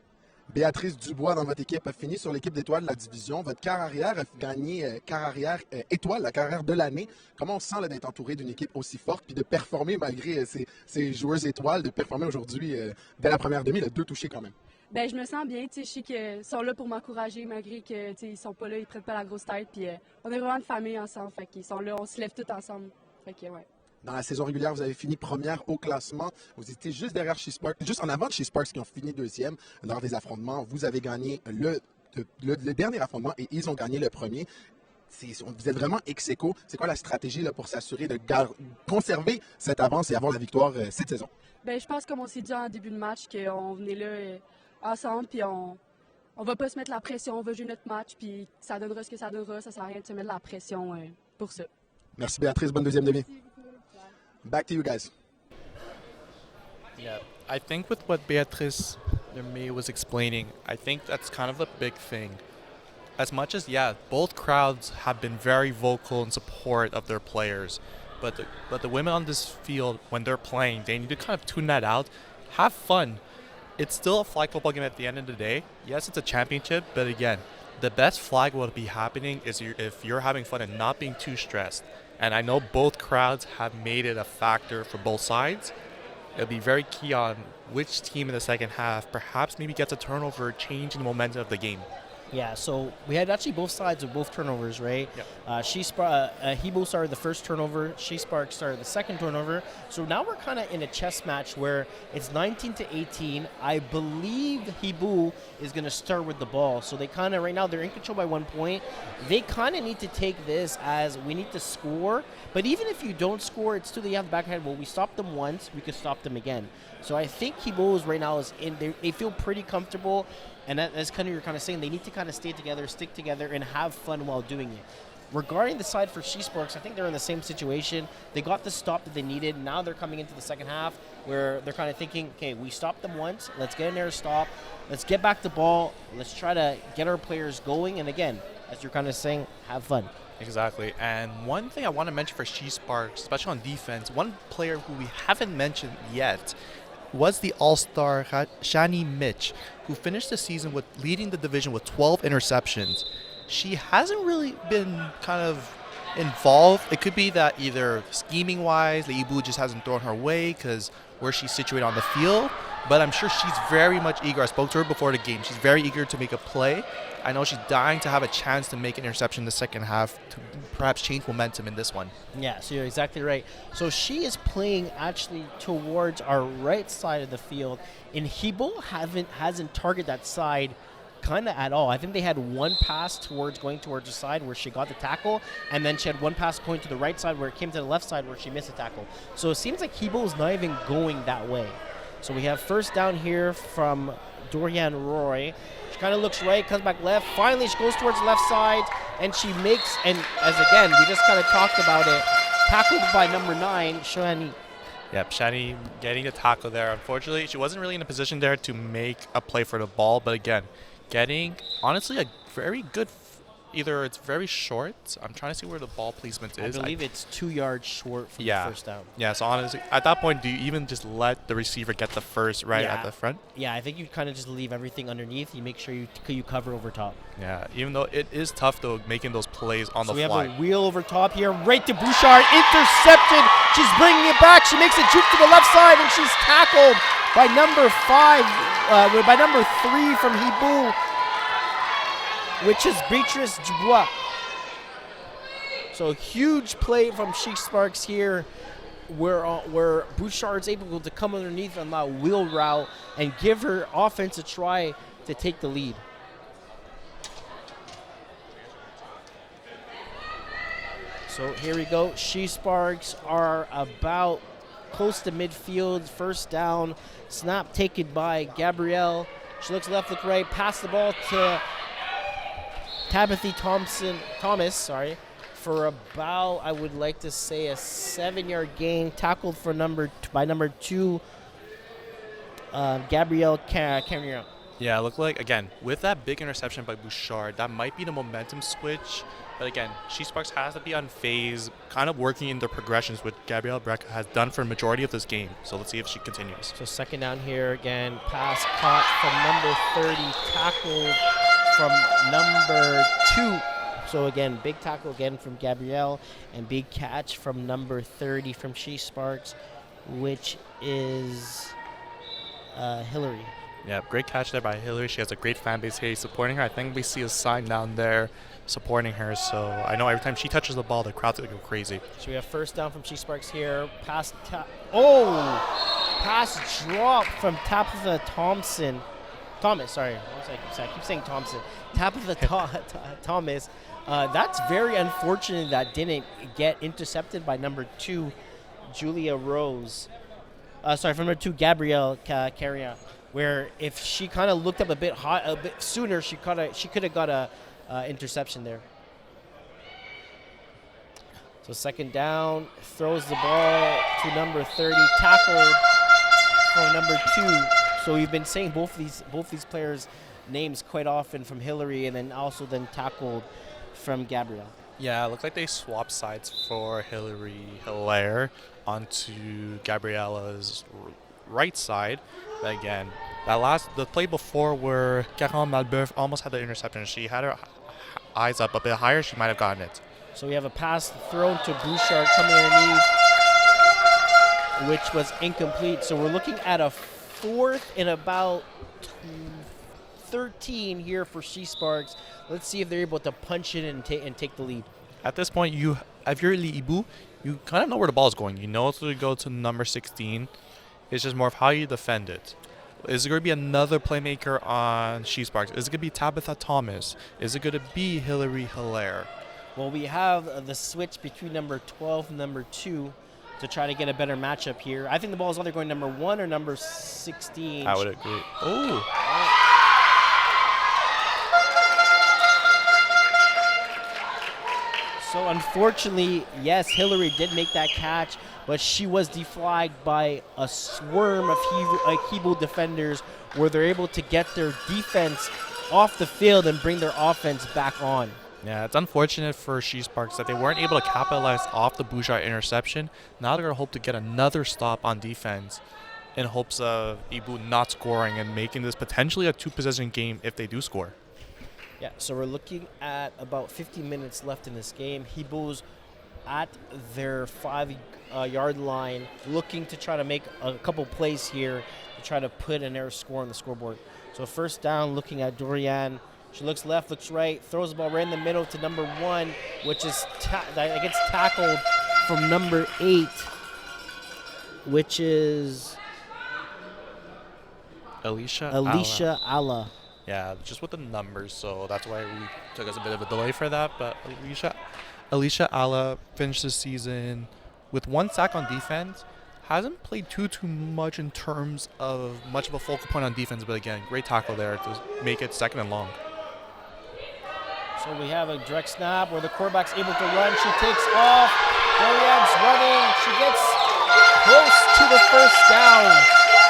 Béatrice Dubois, dans votre équipe, a fini sur l'équipe d'étoiles de la division. Votre carrière a gagné carrière étoile, la carrière de l'année. Comment on se sent d'être entouré d'une équipe aussi forte puis de performer malgré ces joueuses étoiles, de performer aujourd'hui dès la première demi, 2 touchés quand même? Je me sens bien. Je sais qu'ils sont là pour m'encourager malgré qu'ils sont pas là, ils prennent pas la grosse tête. Puis on est vraiment une famille ensemble. Fait qu'ils sont là, on se lève tous ensemble. Fait que, ouais. Dans la saison régulière, vous avez fini première au classement. Vous étiez juste derrière She-Sparks, juste en avant de She-Sparks qui ont fini 2e lors des affrontements. Vous avez gagné le dernier affrontement et ils ont gagné le premier. Vous êtes vraiment ex-aequo. C'est quoi la stratégie là, pour s'assurer de conserver cette avance et avoir la victoire cette saison? Ben, je pense, comme on s'est dit en début de match, qu'on venait là ensemble, puis on va pas se mettre la pression, on va jouer notre match, puis ça donnera ce que ça donnera. Ça sert à rien de se mettre la pression pour ça. Merci Béatrice, bonne deuxième demi. Back to you guys. Yeah, I think with what Beatrice Lemay was explaining, I think that's kind of a big thing. As much as, yeah, both crowds have been very vocal in support of their players, but the women on this field, when they're playing, they need to kind of tune that out, have fun. It's still a flag football game at the end of the day. Yes, it's a championship, but again, the best flag will be happening is if you're having fun and not being too stressed. And I know both crowds have made it a factor for both sides. It'll be very key on which team in the second half perhaps maybe gets a turnover, changing the momentum of the game. Yeah, so we had actually both sides of both turnovers, right? Yep. Hiboux started the first turnover. She-Sparks started the second turnover. So now we're kind of in a chess match where it's 19-18. I believe Hiboux is going to start with the ball. So they kind of, right now, they're in control by 1 point. They kind of need to take this as we need to score. But even if you don't score, it's still, you have the back of the head, well, we stopped them once, we could stop them again. So I think Hiboux right now is in, they feel pretty comfortable. And that's kind of you're kind of saying they need to kind of stay together, stick together, and have fun while doing it. Regarding the side for She-Sparks, I think they're in the same situation. They got the stop that they needed. Now they're coming into the second half where they're kind of thinking, okay, we stopped them once. Let's get in there, stop. Let's get back the ball. Let's try to get our players going. And again, as you're kind of saying, have fun. Exactly. And one thing I want to mention for She-Sparks, especially on defense, one player who we haven't mentioned yet was the all-star Shani Mitch, who finished the season with leading the division with 12 interceptions. She hasn't really been kind of involved. It could be that either scheming-wise, Les Hiboux just hasn't thrown her way because where she's situated on the field, but I'm sure she's very much eager. I spoke to her before the game. She's very eager to make a play. I know she's dying to have a chance to make an interception in the second half to perhaps change momentum in this one. Yeah, so you're exactly right. So she is playing actually towards our right side of the field, and Hiboux hasn't targeted that side kind of at all. I think they had one pass going towards the side where she got the tackle, and then she had one pass going to the right side where it came to the left side where she missed the tackle. So it seems like Hiboux is not even going that way. So we have first down here from Dorian Roy. She kind of looks right, comes back left. Finally, she goes towards the left side, and she makes, and as again, we just kind of talked about it, tackled by number 9, Shani. Yep, Shani getting the tackle there. Unfortunately, she wasn't really in a position there to make a play for the ball, but again, getting, honestly, a very good, either it's very short. I'm trying to see where the ball placement is. I believe it's 2 yards short from the first down. Yeah, so honestly, at that point, do you even just let the receiver get the first at the front? Yeah, I think you kind of just leave everything underneath. You make sure you cover over top. Yeah, even though it is tough, though, making those plays on the fly. So we have a wheel over top here, right to Bouchard, intercepted. She's bringing it back. She makes a juke to the left side, and she's tackled by number 3 from Hiboux, which is Beatrice Dubois. So huge play from She-Sparks here where Bouchard's able to come underneath on that wheel route and give her offense a try to take the lead. So here we go. She-Sparks are about close to midfield. First down. Snap taken by Gabrielle. She looks left, look right. Pass the ball to Tabitha Thomas, for about, I would like to say, a 7-yard gain. Tackled by number 2, Gabrielle Cameron. Yeah, it looked like, again, with that big interception by Bouchard, that might be the momentum switch. But again, She-Sparks has to be unfazed, kind of working in the progressions, which Gabrielle Breck has done for the majority of this game. So let's see if she continues. So second down here again, pass caught from number 30, tackled from number 2. So again, big tackle again from Gabrielle, and big catch from number 30 from She-Sparks, which is Hillary. Yeah, great catch there by Hillary. She has a great fan base here supporting her. I think we see a sign down there supporting her. So I know every time she touches the ball, the crowd's going to go crazy. So we have first down from She-Sparks here. Pass drop from Tabitha Thompson. Thomas, sorry. I keep saying Thompson. Tabitha Thomas. That's very unfortunate that didn't get intercepted by number 2, Julia Rose. From number 2, Gabrielle Carrion. Where if she kind of looked up a bit sooner, she could have got a interception there. So second down, throws the ball to number 30, tackled from number 2. So we've been saying both these players' names quite often from Hillary, and then tackled from Gabrielle. Yeah, it looked like they swapped sides for Hillary Hilaire onto Gabriella's right side. But again, the play before where Caron Malbeuf almost had the interception. She had her eyes up a bit higher. She might have gotten it. So we have a pass thrown to Bouchard coming underneath, which was incomplete. So we're looking at a 4th and about 13 here for She-Sparks. Let's see if they're able to punch it and take the lead. At this point, if you're Les Hiboux, you kind of know where the ball is going. You know it's going to go to number 16. It's just more of how you defend it. Is it going to be another playmaker on She-Sparks? Is it going to be Tabitha Thomas? Is it going to be Hillary Hilaire? Well, we have the switch between number 12 and number 2 to try to get a better matchup here. I think the ball is either going number 1 or number 16. I would agree. Oh. So unfortunately, yes, Hillary did make that catch, but she was deflagged by a swarm of Hiboux defenders where they're able to get their defense off the field and bring their offense back on. Yeah, it's unfortunate for She-Sparks that they weren't able to capitalize off the Bouchard interception. Now they're going to hope to get another stop on defense in hopes of Hiboux not scoring and making this potentially a 2-possession game if they do score. Yeah, so we're looking at about 50 minutes left in this game. Hiboux at their 5-yard line, looking to try to make a couple plays here to try to put an error score on the scoreboard. So first down, looking at Dorian. She looks left, looks right, throws the ball right in the middle to number 1, which is gets tackled from number 8, which is Alicia Alla. Yeah, just with the numbers, so that's why we took us a bit of a delay for that. But Alicia Alla finished the season with 1 sack on defense. Hasn't played too much in terms of much of a focal point on defense, but again, great tackle there to make it 2nd and long. So we have a direct snap where the quarterback's able to run. She takes off. Dorian's running. She gets close to the first down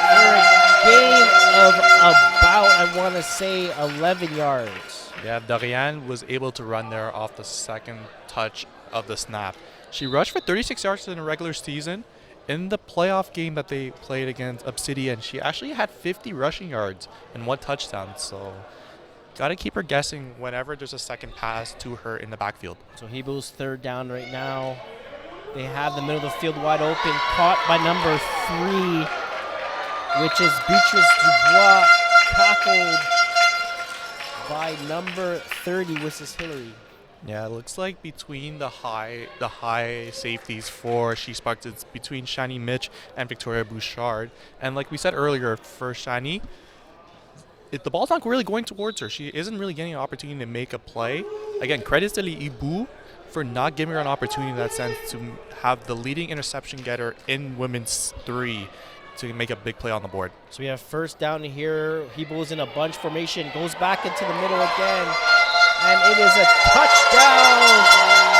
for a gain of about, I want to say, 11 yards. Yeah, Dorian was able to run there off the 2nd touch of the snap. She rushed for 36 yards in the regular season. In the playoff game that they played against Obsidian, she actually had 50 rushing yards and 1 touchdown. So got to keep her guessing whenever there's a second pass to her in the backfield. So Hiboux' 3rd down right now. They have the middle of the field wide open, caught by number 3, which is Beatrice Dubois, tackled by number 30, which is Hillary. Yeah, it looks like between the high safeties for She-Sparks, it's between Shani Mitch and Victoria Bouchard. And like we said earlier, for Shani, the ball's not really going towards her. She isn't really getting an opportunity to make a play. Again, credits to Les Hiboux for not giving her an opportunity in that sense to have the leading interception getter in women's 3 to make a big play on the board. So we have first down here. Hiboux in a bunch formation, goes back into the middle again. And it is a touchdown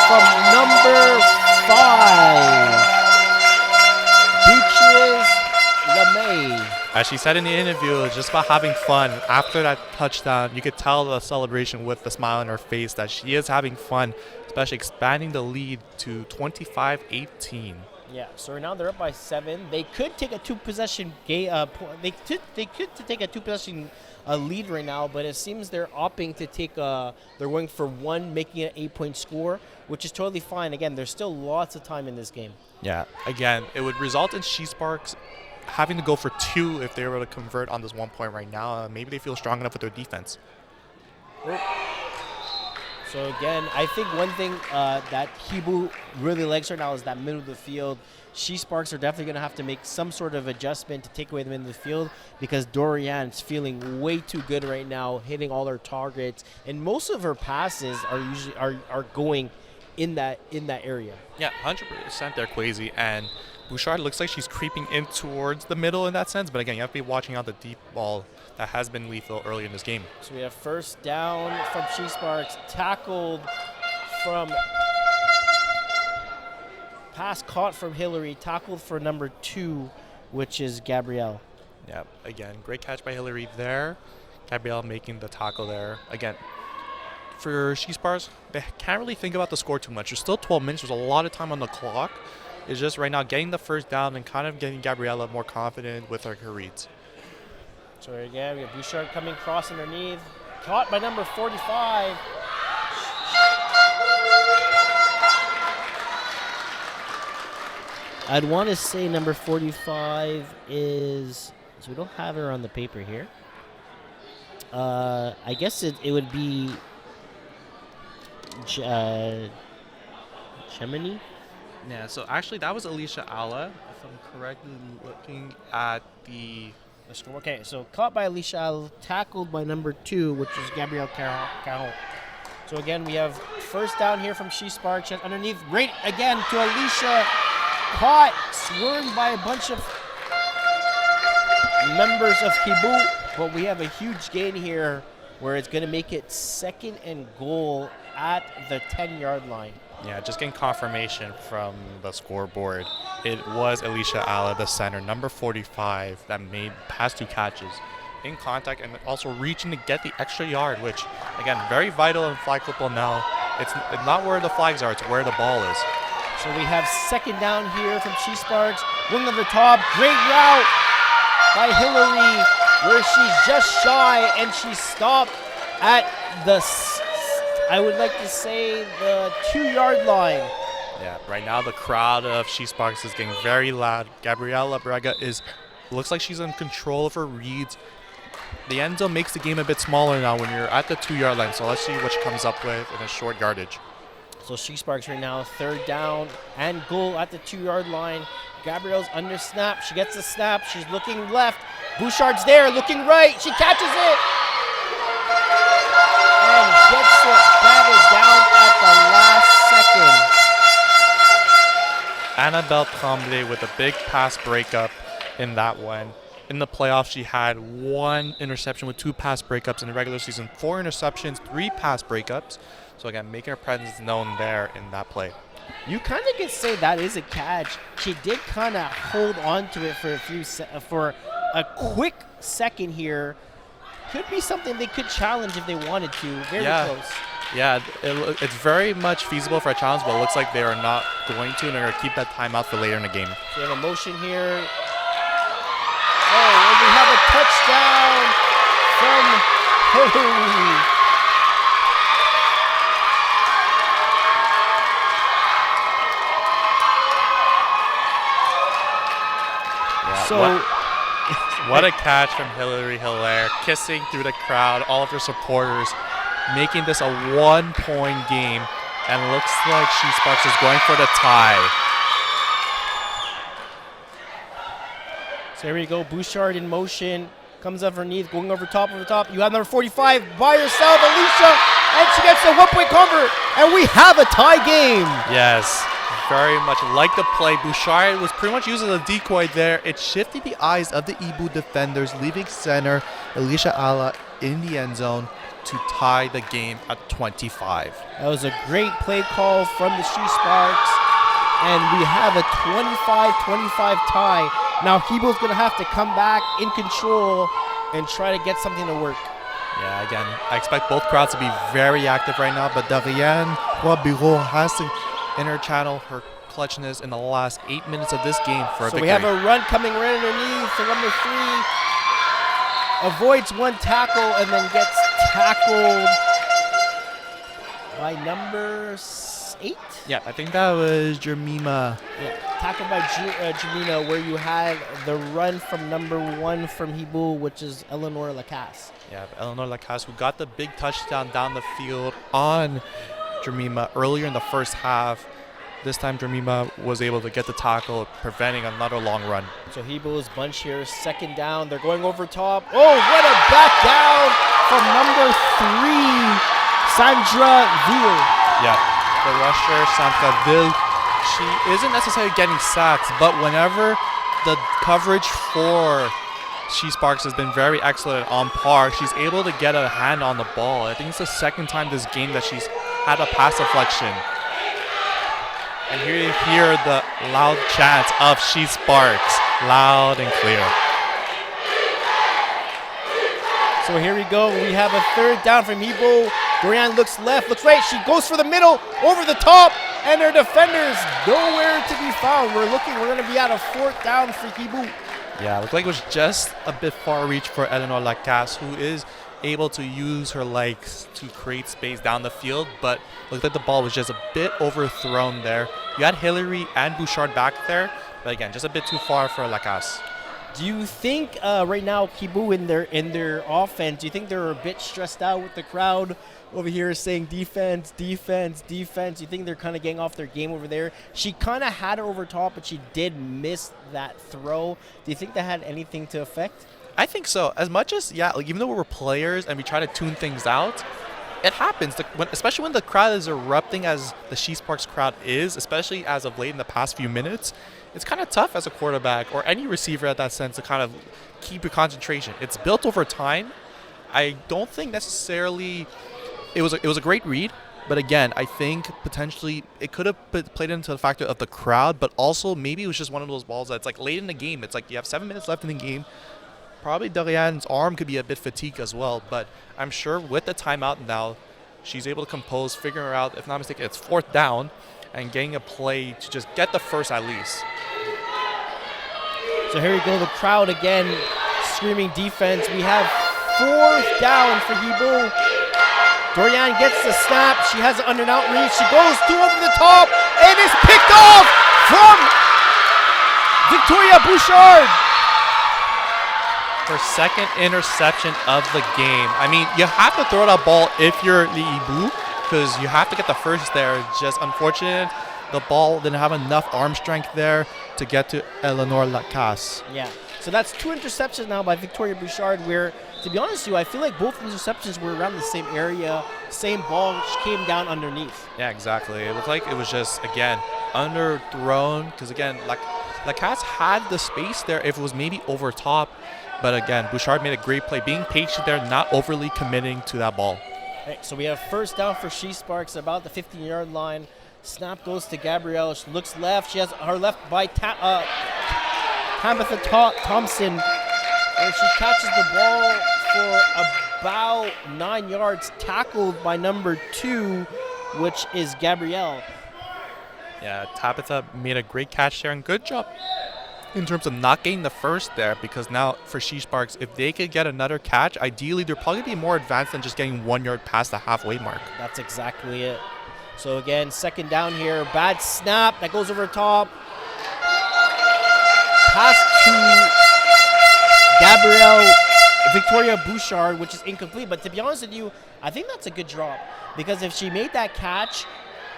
from number 5, Beatrice LeMay. As she said in the interview, it was just about having fun. After that touchdown, you could tell the celebration with the smile on her face that she is having fun, especially expanding the lead to 25-18. Yeah, so right now they're up by 7. They could take a 2-possession they could take a 2-possession lead right now, but it seems they're opting to take they're going for 1, making it an 8-point score, which is totally fine. Again, there's still lots of time in this game. Yeah, again, it would result in She-Sparks having to go for 2 if they were to convert on this 1 point right now. Maybe they feel strong enough with their defense. So again, I think one thing that Hiboux really likes right now is that middle of the field. She-Sparks are definitely going to have to make some sort of adjustment to take away the middle of the field because Dorian's feeling way too good right now, hitting all her targets, and most of her passes are usually are going in that area. Yeah, 100% they're Quasi, and Bouchard looks like she's creeping in towards the middle in that sense, but again, you have to be watching out the deep ball that has been lethal early in this game. So we have first down from She-Sparks, tackled from pass caught from Hillary, tackled for number 2, which is Gabrielle. Yeah, again, great catch by Hillary there. Gabrielle making the tackle there. Again, for She-Sparks, they can't really think about the score too much. There's still 12 minutes. There's a lot of time on the clock. It's just right now getting the first down and kind of getting Gabriella more confident with her reads. So again, we have Bouchard coming cross underneath. Caught by number 45. I'd want to say number 45 is... So we don't have her on the paper here. I guess it would be... Gemini? Yeah, so actually that was Alicia Alla, if I'm correctly looking at the... Okay, so caught by Alicia, tackled by number 2, which is Gabrielle Caron. So again, we have first down here from She-Sparks, underneath, right again to Alicia, caught, swerved by a bunch of members of Hiboux, but we have a huge gain here where it's going to make it 2nd and goal at the 10-yard line. Yeah, just getting confirmation from the scoreboard. It was Alicia Alla, the center, number 45, that made past 2 catches in contact and also reaching to get the extra yard, which, again, very vital in flag football now. It's not where the flags are, it's where the ball is. So we have 2nd down here from She-Sparks. Wing of the top, great route by Hillary, where she's just shy and she stopped at the... I would like to say the 2-yard line. Yeah, right now the crowd of She-Sparks is getting very loud. Gabriela Braga looks like she's in control of her reads. The end zone makes the game a bit smaller now when you're at the 2-yard line, so let's see what she comes up with in a short yardage. So She-Sparks right now, 3rd down and goal at the 2-yard line. Gabrielle's under snap. She gets the snap. She's looking left. Bouchard's there, looking right. She catches it. And gets it batted down at the last second. Annabelle Tremblay with a big pass breakup in that one. In the playoffs, she had 1 interception with 2 pass breakups. In the regular season, 4 interceptions, 3 pass breakups. So again, making her presence known there in that play. You kind of could say that is a catch. She did kind of hold on to it for a quick second here. Could be something they could challenge if they wanted to. Very close. Yeah, it's very much feasible for a challenge, but it looks like they are not going to, and they're going to keep that timeout for later in the game. So we have a motion here. Oh, and we have a touchdown from Hillary. Yeah, So... What a catch from Hillary Hilaire, kissing through the crowd, all of her supporters, making this a 1-point game, and looks like She-Sparks is going for the tie. So here we go, Bouchard in motion, comes underneath, going over top, You have number 45 by herself, Alicia, and she gets the 1-point convert, and we have a tie game. Yes, very much like the play. Bouchard was pretty much using a decoy there. It shifted the eyes of the Hiboux defenders, leaving center Alicia Alla in the end zone to tie the game at 25. That was a great play call from the She-Sparks, and we have a 25-25 tie. Now Hiboux's going to have to come back in control and try to get something to work. Yeah, again, I expect both crowds to be very active right now, but Darianne Roy-Bureau has to channel her clutchness in the last 8 minutes of this game for a victory. So we have a run coming right underneath to number 3. Avoids 1 tackle and then gets tackled by number 8? Yeah, I think that was Jemima. Yeah, tackled by Jemima, where you had the run from number 1 from Hiboux, which is Eleanor Lacasse. Yeah, Eleanor Lacasse, who got the big touchdown down the field on Jemima earlier in the first half. This time, Jemima was able to get the tackle, preventing another long run. So Hiboux is bunch here, second down. They're going over top. Oh, what a back down from number 3, Sandra Ville. Yeah, the rusher, Sandra Ville, she isn't necessarily getting sacks, but whenever the coverage for She-Sparks has been very excellent and on par, she's able to get a hand on the ball. I think it's the second time this game that she's had a pass deflection. And here you hear the loud chants of She-Sparks, loud and clear. So here we go. We have a third down from Hiboux. Dorian looks left, looks right. She goes for the middle, over the top, and her defenders nowhere to be found. We're going to be at a fourth down for Hiboux. Yeah, it looked like it was just a bit far reach for Eleanor Lacasse, who is able to use her legs to create space down the field, but it looked like the ball was just a bit overthrown there. You had Hillary and Bouchard back there, but again, just a bit too far for Lacasse. Do you think right now Hiboux in their offense, do you think they're a bit stressed out with the crowd over here saying defense, defense, defense? You think they're kind of getting off their game over there? She kind of had it over top, but she did miss that throw. Do you think that had anything to affect? I think so. As much as, yeah, like even though we're players and we try to tune things out, it happens, especially when the crowd is erupting as the She-Sparks crowd is, especially as of late in the past few minutes. It's kind of tough as a quarterback or any receiver at that sense to kind of keep your concentration. It's built over time. I don't think necessarily it was a great read, but again, I think potentially it could have played into the factor of the crowd, but also maybe it was just one of those balls that's like late in the game. It's like you have 7 minutes left in the game. Probably Dorian's arm could be a bit fatigued as well, but I'm sure with the timeout now, she's able to compose, figuring out, if not mistaken, it's fourth down, and getting a play to just get the first at least. So here we go, the crowd again screaming defense. We have fourth down for Hiboux. Dorian gets the snap. She has it under an outreach. She goes over the top and is picked off from Victoria Bouchard. Her second interception of the game. I mean, you have to throw that ball if you're Les Hiboux because you have to get the first there. Just unfortunate, the ball didn't have enough arm strength there to get to Eleanor Lacasse. Yeah, so that's 2 interceptions now by Victoria Bouchard where, to be honest with you, I feel like both interceptions were around the same area, same ball, she came down underneath. Yeah, exactly. It looked like it was just, again, underthrown because, again, Lacasse had the space there if it was maybe over top. But again, Bouchard made a great play, being patient there, not overly committing to that ball. Right, so we have first down for She-Sparks about the 15-yard line. Snap goes to Gabrielle. She looks left. She has her left by Tabitha Thompson. And she catches the ball for about 9 yards, tackled by number 2, which is Gabrielle. Yeah, Tabitha made a great catch there and good job in terms of not getting the first there, because now for She-Sparks, if they could get another catch, ideally they're probably be more advanced than just getting 1 yard past the halfway mark. That's exactly it. So again, second down here. Bad snap that goes over top. Pass to Gabrielle Victoria Bouchard, which is incomplete. But to be honest with you, I think that's a good drop, because if she made that catch,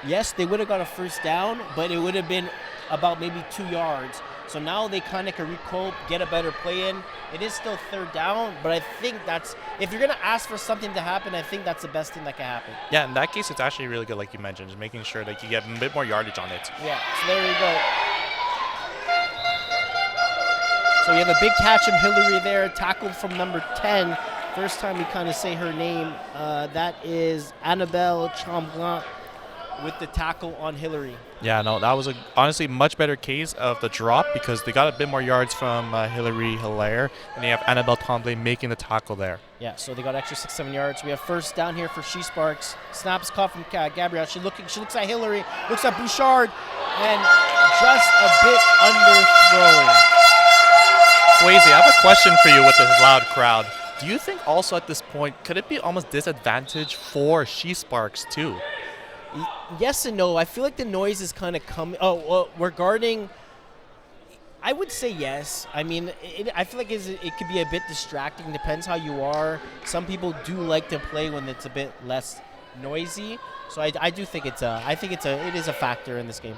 yes, they would have got a first down, but it would have been about maybe 2 yards. So now they kind of can recope, get a better play in. It is still third down, but I think that's, if you're going to ask for something to happen, I think that's the best thing that can happen. Yeah, in that case, it's actually really good, like you mentioned, just making sure that you get a bit more yardage on it. Yeah, so there you go. So we have a big catch from Hillary there, tackled from number 10. First time we kind of say her name. That is Annabelle Chamblant with the tackle on Hillary. Yeah, no, that was a honestly much better case of the drop, because they got a bit more yards from Hillary Hilaire, and they have Annabelle Tremblay making the tackle there. Yeah, so they got extra 6-7 yards. We have first down here for She-Sparks. Snaps caught from Gabrielle. She looks at Hillary, looks at Bouchard, and just a bit underthrown. Swayze, I have a question for you with this loud crowd. Do you think also at this point, could it be almost disadvantage for She-Sparks too? yes and no. I feel like the noise is kind of coming. Oh, well, regarding, I would say yes. I mean, I feel like it could be a bit distracting. Depends how you are. Some people do like to play when it's a bit less noisy. So I do think it is a factor in this game.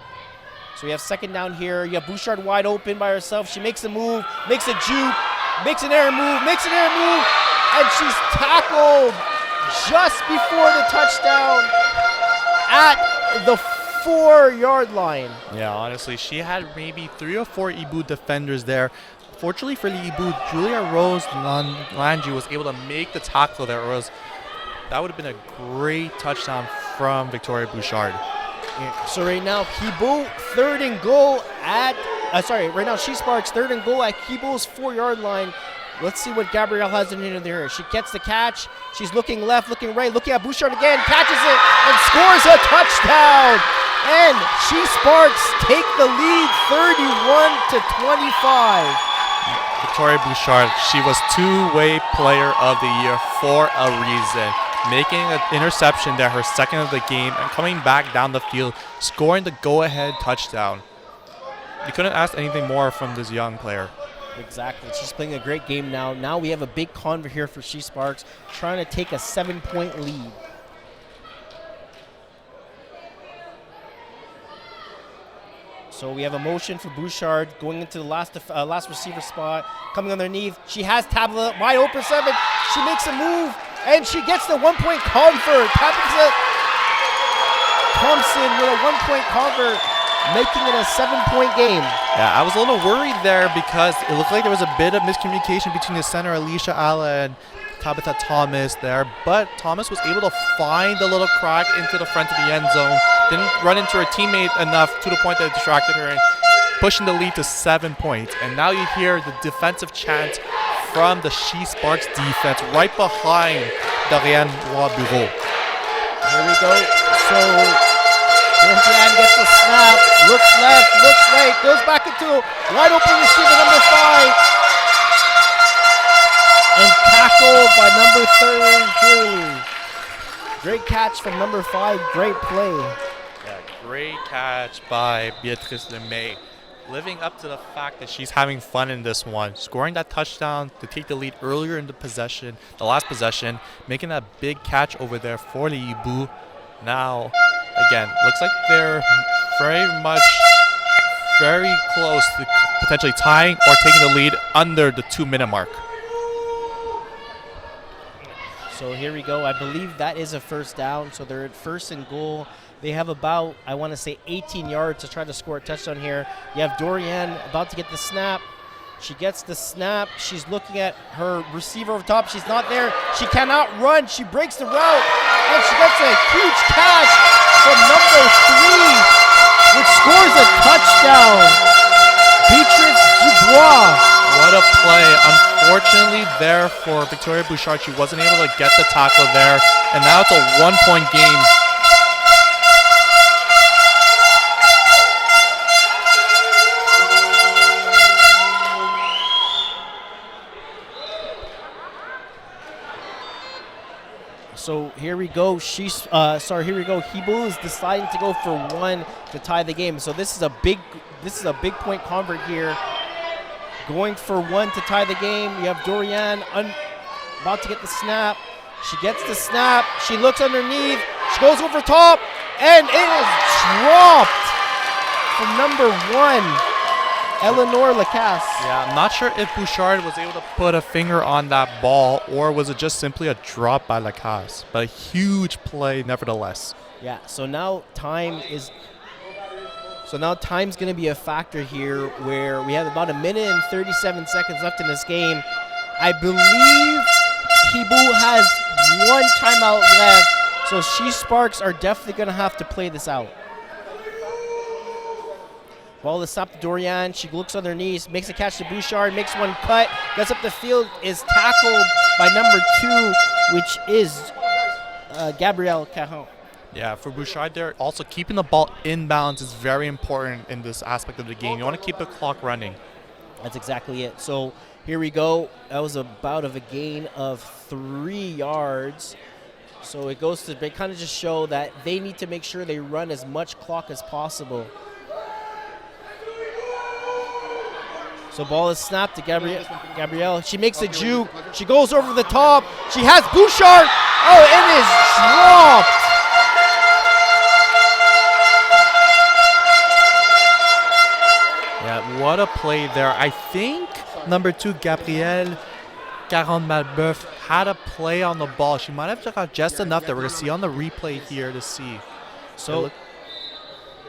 So we have second down here. You have Bouchard wide open by herself. She makes a move, makes a juke, makes an air move, and she's tackled just before the touchdown at the 4-yard line. Yeah, honestly, she had maybe 3 or 4 Hiboux defenders there. Fortunately for Les Hiboux, Julia Rose Landry was able to make the tackle there, or else that would have been a great touchdown from Victoria Bouchard. Yeah. So right now, Hiboux, third and goal at, right now She-Sparks, third and goal at Hiboux's 4-yard line. Let's see what Gabrielle has in there. She gets the catch. She's looking left, looking right, looking at Bouchard again, catches it, and scores a touchdown. And She-Sparks take the lead 31-25. Victoria Bouchard, she was two-way player of the year for a reason. Making an interception there, her second of the game, and coming back down the field, scoring the go-ahead touchdown. You couldn't ask anything more from this young player. Exactly. She's playing a great game now. Now we have a big convert here for She-Sparks, trying to take a 7-point lead. So we have a motion for Bouchard going into the last receiver spot, coming underneath. She has Tabla wide open 7. She makes a move, and she gets the 1-point convert. Thompson with a 1-point convert, making it a 7-point game. Yeah, I was a little worried there because it looked like there was a bit of miscommunication between the center, Alicia Alla, and Tabitha Thomas there, but Thomas was able to find the little crack into the front of the end zone. Didn't run into her teammate enough to the point that it distracted her, and pushing the lead to 7 points. And now you hear the defensive chant from the She-Sparks defense right behind Dorian Roy-Bureau. Here we go. So Dorian gets a snap, looks left, looks right, goes back into wide open receiver number 5. And tackled by number 30. Great catch from number 5. Great play. Yeah, great catch by Beatrice Lemay. Living up to the fact that she's having fun in this one. Scoring that touchdown to take the lead earlier in the last possession. Making that big catch over there for Les Hiboux. Now, again, looks like they're very close to potentially tying or taking the lead under the 2-minute mark. So here we go. I believe that is a first down. So they're at first and goal. They have about, I want to say, 18 yards to try to score a touchdown here. You have Dorian about to get the snap. She gets the snap. She's looking at her receiver over top. She's not there. She cannot run. She breaks the route. And she gets a huge catch from number 3, which scores a touchdown. Beatrice Dubois. What a play. Unfortunately there for Victoria Bouchard, she wasn't able to get the tackle there. And now it's a 1-point game. So here we go. Here we go. Hiboux is deciding to go for 1 to tie the game. So this is a big point convert here. Going for 1 to tie the game. You have Dorian about to get the snap. She gets the snap. She looks underneath. She goes over top, and it is dropped from number 1. Eleanor Lacasse. Yeah, I'm not sure if Bouchard was able to put a finger on that ball, or was it just simply a drop by Lacasse. But a huge play nevertheless. Yeah, so now time's going to be a factor here, where we have about 1 minute and 37 seconds left in this game. I believe Hiboux has 1 timeout left, so She-Sparks are definitely going to have to play this out. Ball is stopped to Dorian. She looks underneath, makes a catch to Bouchard, makes 1 cut, gets up the field, is tackled by number 2, which is Gabrielle Caron. Yeah, for Bouchard there, also keeping the ball in bounds is very important in this aspect of the game. You want to keep the clock running. That's exactly it. So here we go. That was about of a gain of 3 yards. So it goes to kind of just show that they need to make sure they run as much clock as possible. So ball is snapped to Gabrielle. She makes a juke. She goes over the top. She has Bouchard. Oh, it is dropped. Yeah, what a play there. I think number 2, Gabrielle Caron-Malbeuf, had a play on the ball. She might have got just enough that we're going to see on the replay here to see. So,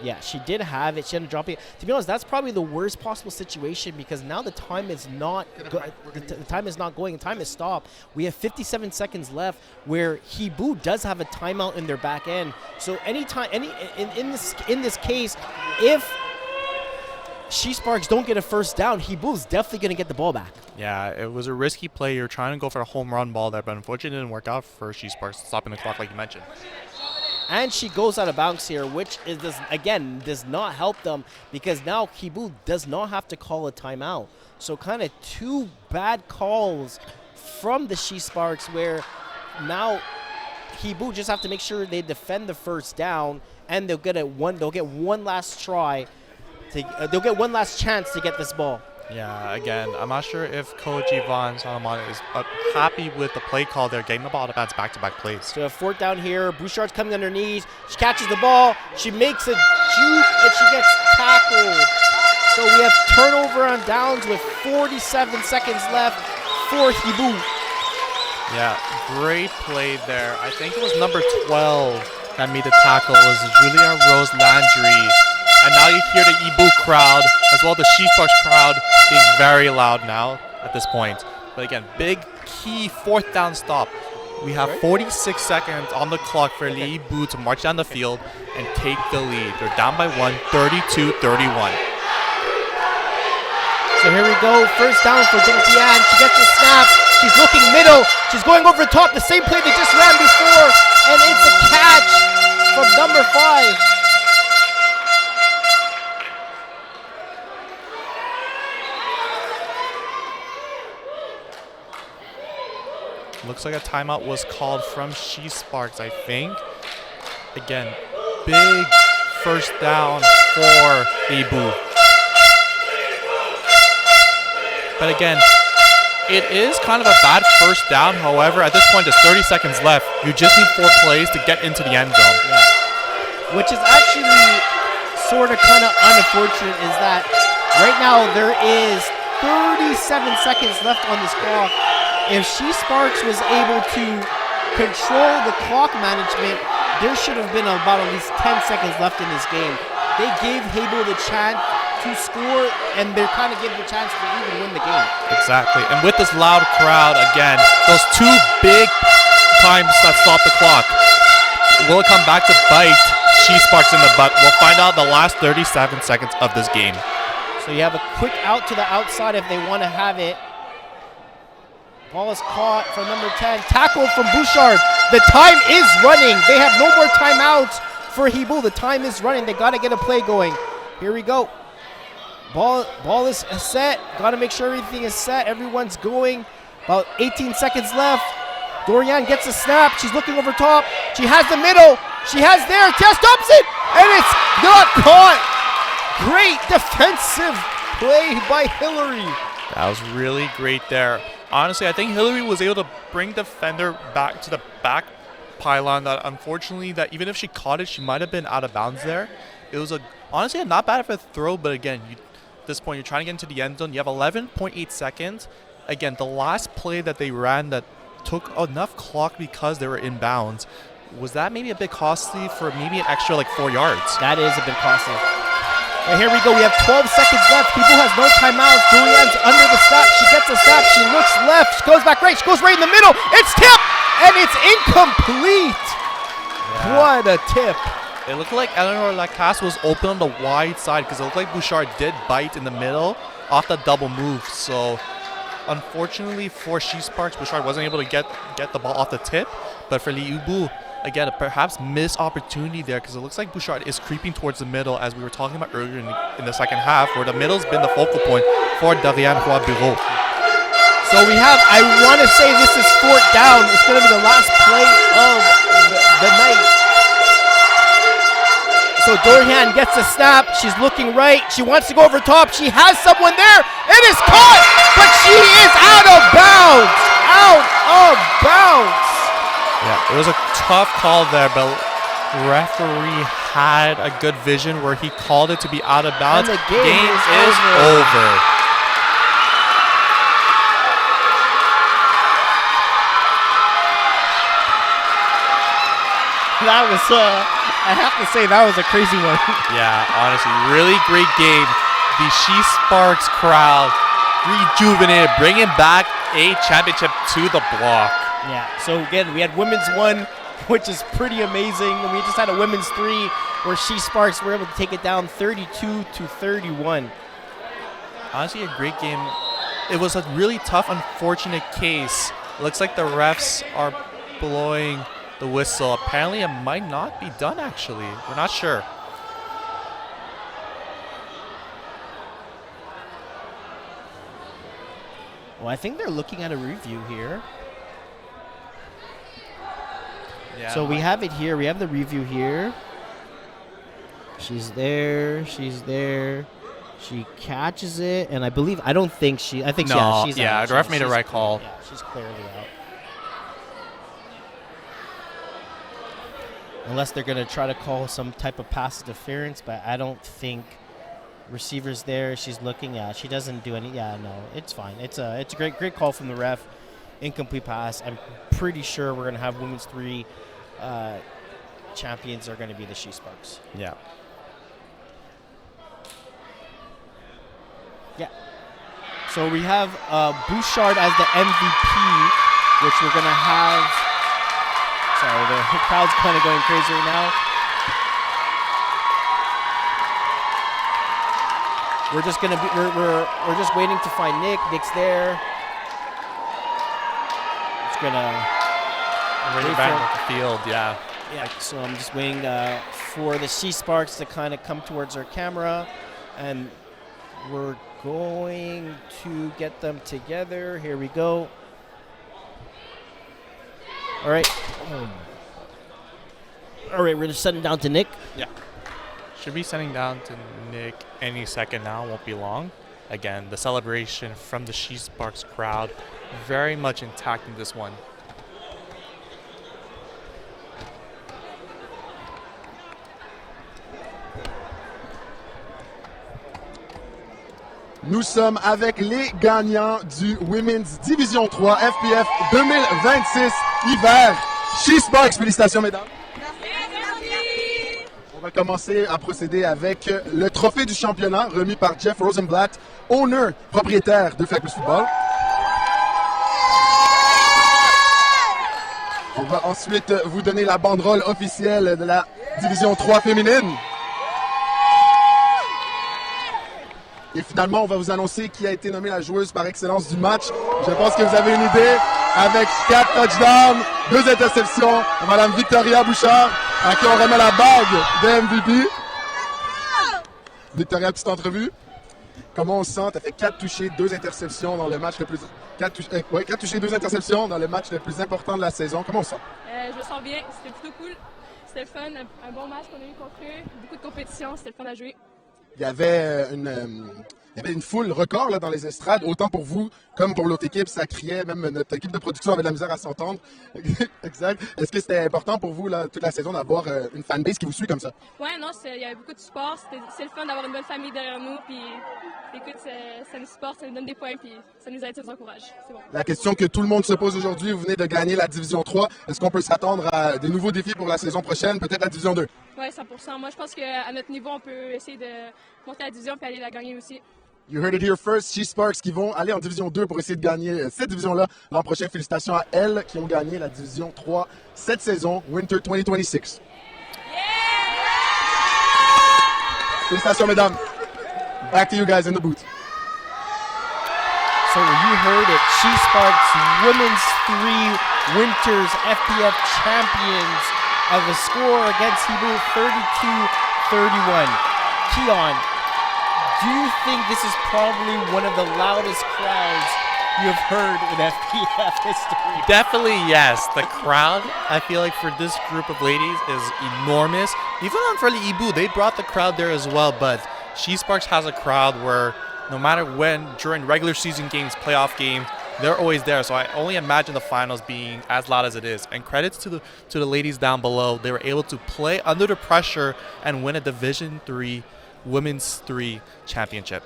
yeah, she did have it. She had to drop it. To be honest, that's probably the worst possible situation because now the time is not the time is not going. The time is stopped. We have 57 seconds left where Hiboux does have a timeout in their back end. So in this case, if She-Sparks don't get a first down, Hibou's definitely going to get the ball back. Yeah, it was a risky play. You're trying to go for a home run ball there, but unfortunately it didn't work out for She-Sparks, stopping the clock like you mentioned. And she goes out of bounds here, which does not help them because now Hiboux does not have to call a timeout. So kind of 2 bad calls from the She-Sparks where now Hiboux just have to make sure they defend the first down and they'll get one last try. They'll get one last chance to get this ball. Yeah, again, I'm not sure if Coach Yvonne Solomon is happy with the play call there, getting the ball to bounce back-to-back plays. So a 4th down here. Bouchard's coming underneath. She catches the ball. She makes a juke, and she gets tackled. So we have turnover on downs with 47 seconds left for Hiboux. Yeah, great play there. I think it was number 12 that made the tackle. It was Julia Rose Landry. And now you hear the Hiboux crowd, as well as the She-Sparks crowd, being very loud now at this point. But again, big key 4th down stop. We have 46 seconds on the clock for Les Hiboux to march down the field and take the lead. They're down by 1, 32-31. So here we go, first down for Dontian. She gets the snap. She's looking middle. She's going over the top, the same play they just ran before. And it's a catch from number 5. Looks like a timeout was called from She-Sparks, I think. Again, big first down for Hiboux. But again, it is kind of a bad first down. However, at this point, there's 30 seconds left. You just need 4 plays to get into the end zone. Yeah. Which is actually sort of kind of unfortunate is that right now there is 37 seconds left on this clock. If She-Sparks was able to control the clock management, there should have been about at least 10 seconds left in this game. They gave Hiboux the chance to score, and they're kind of giving the chance to even win the game. Exactly. And with this loud crowd, again, those 2 big times that stop the clock, will it come back to bite She-Sparks in the butt? We'll find out the last 37 seconds of this game. So you have a quick out to the outside if they want to have it. Ball is caught from number 10. Tackle from Bouchard. The time is running. They have no more timeouts for Hiboux. The time is running. They got to get a play going. Here we go. Ball is set. Got to make sure everything is set. Everyone's going. About 18 seconds left. Dorian gets a snap. She's looking over top. She has the middle. She has there. Just dumps it. And it's not caught. Great defensive play by Hillary. That was really great there. Honestly, I think Hillary was able to bring the defender back to the back pylon. That unfortunately, that even if she caught it, she might have been out of bounds there. It was honestly not bad of a throw, but again, at this point, you're trying to get into the end zone. You have 11.8 seconds. Again, the last play that they ran that took enough clock because they were in bounds. Was that maybe a bit costly for maybe an extra like 4 yards? That is a bit costly. And here we go. We have 12 seconds left. Hiboux has no timeouts. Dorian's under the snap. She gets a snap. She looks left. She goes back right. She goes right in the middle. It's tipped, and it's incomplete. Yeah. What a tip. It looked like Eleanor Lacasse was open on the wide side because it looked like Bouchard did bite in the middle off that double move. So, unfortunately for She-Sparks, Bouchard wasn't able to get the ball off the tip. But for Les Hiboux, again, a perhaps missed opportunity there because it looks like Bouchard is creeping towards the middle as we were talking about earlier in the second half, where the middle's been the focal point for Dorian Roy-Bureau. So we have, I want to say this is 4th down. It's going to be the last play of the night. So Dorian gets a snap. She's looking right. She wants to go over top. She has someone there. It is caught, but she is out of bounds. Out of bounds. Yeah, it was a tough call there, but referee had a good vision where he called it to be out of bounds. And the game is over. That was, I have to say, that was a crazy one. Yeah, honestly, really great game. The She-Sparks crowd rejuvenated, bringing back a championship to the block. Yeah, so again, we had women's 1, which is pretty amazing. And we just had a women's 3 where She-Sparks were able to take it down 32-31. Honestly, a great game. It was a really tough, unfortunate case. It looks like the refs are blowing the whistle. Apparently, it might not be done, actually. We're not sure. Well, I think they're looking at a review here. Yeah, So we have it here. We have the review here. She's there. She's there. She catches it, and I think she's No, out. yeah, the ref made a right call. Yeah, she's clearly out. Unless they're going to try to call some type of pass interference, but I don't think receiver's there. She's looking at. She doesn't do any. Yeah, no, it's fine. It's a great call from the ref. Incomplete pass. I'm pretty sure we're going to have women's 3 champions are going to be the She-Sparks. Yeah. Yeah. So we have Bouchard as the MVP, which we're going to have. Sorry, the crowd's kind of going crazy right now. We're just gonna be we're just waiting to find Nick. Nick's there. It's gonna Already wait back for- on the field, yeah. Yeah, so I'm just waiting for the She-Sparks to kind of come towards our camera, and we're going to get them together. Here we go. All right. All right, we're just sending down to Nick. Yeah. Should be sending down to Nick any second now. Won't be long. Again, the celebration from the She-Sparks crowd very much intact in this one. Nous sommes avec les gagnants du Women's Division 3 FPF 2026 hiver. She-Sparks, félicitations mesdames. On va commencer à procéder avec le trophée du championnat remis par Jeff Rosenblatt, owner, propriétaire de Flag Plus Football. On va ensuite vous donner la banderole officielle de la Division 3 féminine. Et finalement, on va vous annoncer qui a été nommée la joueuse par excellence du match. Je pense que vous avez une idée. Avec 4 touchdowns, 2 interceptions, Madame Victoria Bouchard, à qui on remet la bague de MVP. Victoria, petite entrevue. Comment on se sent? Tu as fait 4 touchés, 2 interceptions dans le match le plus... 4 touchés, 2 interceptions dans le match le plus important de la saison. Comment on se sent? Je me sens bien, c'était plutôt cool. C'était le fun, un bon match qu'on a eu contre eux, beaucoup de compétition, c'était le fun à jouer. Il y avait une foule record là, dans les estrades, autant pour vous comme pour l'autre équipe. Ça criait, même notre équipe de production avait de la misère à s'entendre. Exact. Est-ce que c'était important pour vous là, toute la saison d'avoir une fanbase qui vous suit comme ça? Ouais, non, il y avait beaucoup de support. C'est le fun d'avoir une bonne famille derrière nous. Puis, écoute, ça nous supporte, ça nous donne des points, puis ça nous aide, ça nous encourage. C'est bon. La question que tout le monde se pose aujourd'hui, vous venez de gagner la Division 3. Est-ce qu'on peut s'attendre à des nouveaux défis pour la saison prochaine, peut-être la Division 2? Ouais, 100%. Moi, je pense qu'à notre niveau, on peut essayer de monter à la division puis aller la gagner aussi. You heard it here first. She-Sparks qui vont aller en Division 2 pour essayer de gagner cette division-là l'an prochain. Félicitations à elles qui ont gagné la Division 3 cette saison, Winter 2026. Félicitations, mesdames. Back to you guys in the booth. So you heard it. She-Sparks Women's 3 Winters FPF champions of a score against Hiboux 32-31. Keon, do you think this is probably one of the loudest crowds you have heard in FPF history. Definitely, yes. The crowd, I feel like, for this group of ladies is enormous. Even on for Les Hiboux, they brought the crowd there as well. But She-Sparks has a crowd where no matter when, during regular season games, playoff games, they're always there. So I only imagine the finals being as loud as it is. And credits to the ladies down below. They were able to play under the pressure and win a Division III Women's 3 championship.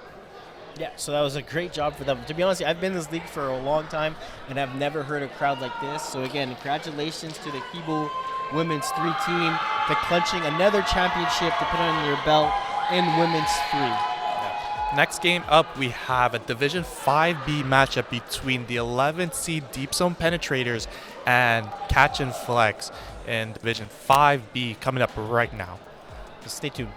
Yeah, so that was a great job for them. To be honest, I've been in this league for a long time, and I've never heard a crowd like this. So again, congratulations to the Hiboux Women's 3 team for clinching another championship to put on their belt in Women's 3. Next game up, we have a Division 5B matchup between the 11th seed Deep Zone Penetrators and Catch and Flex in Division 5B coming up right now. So stay tuned.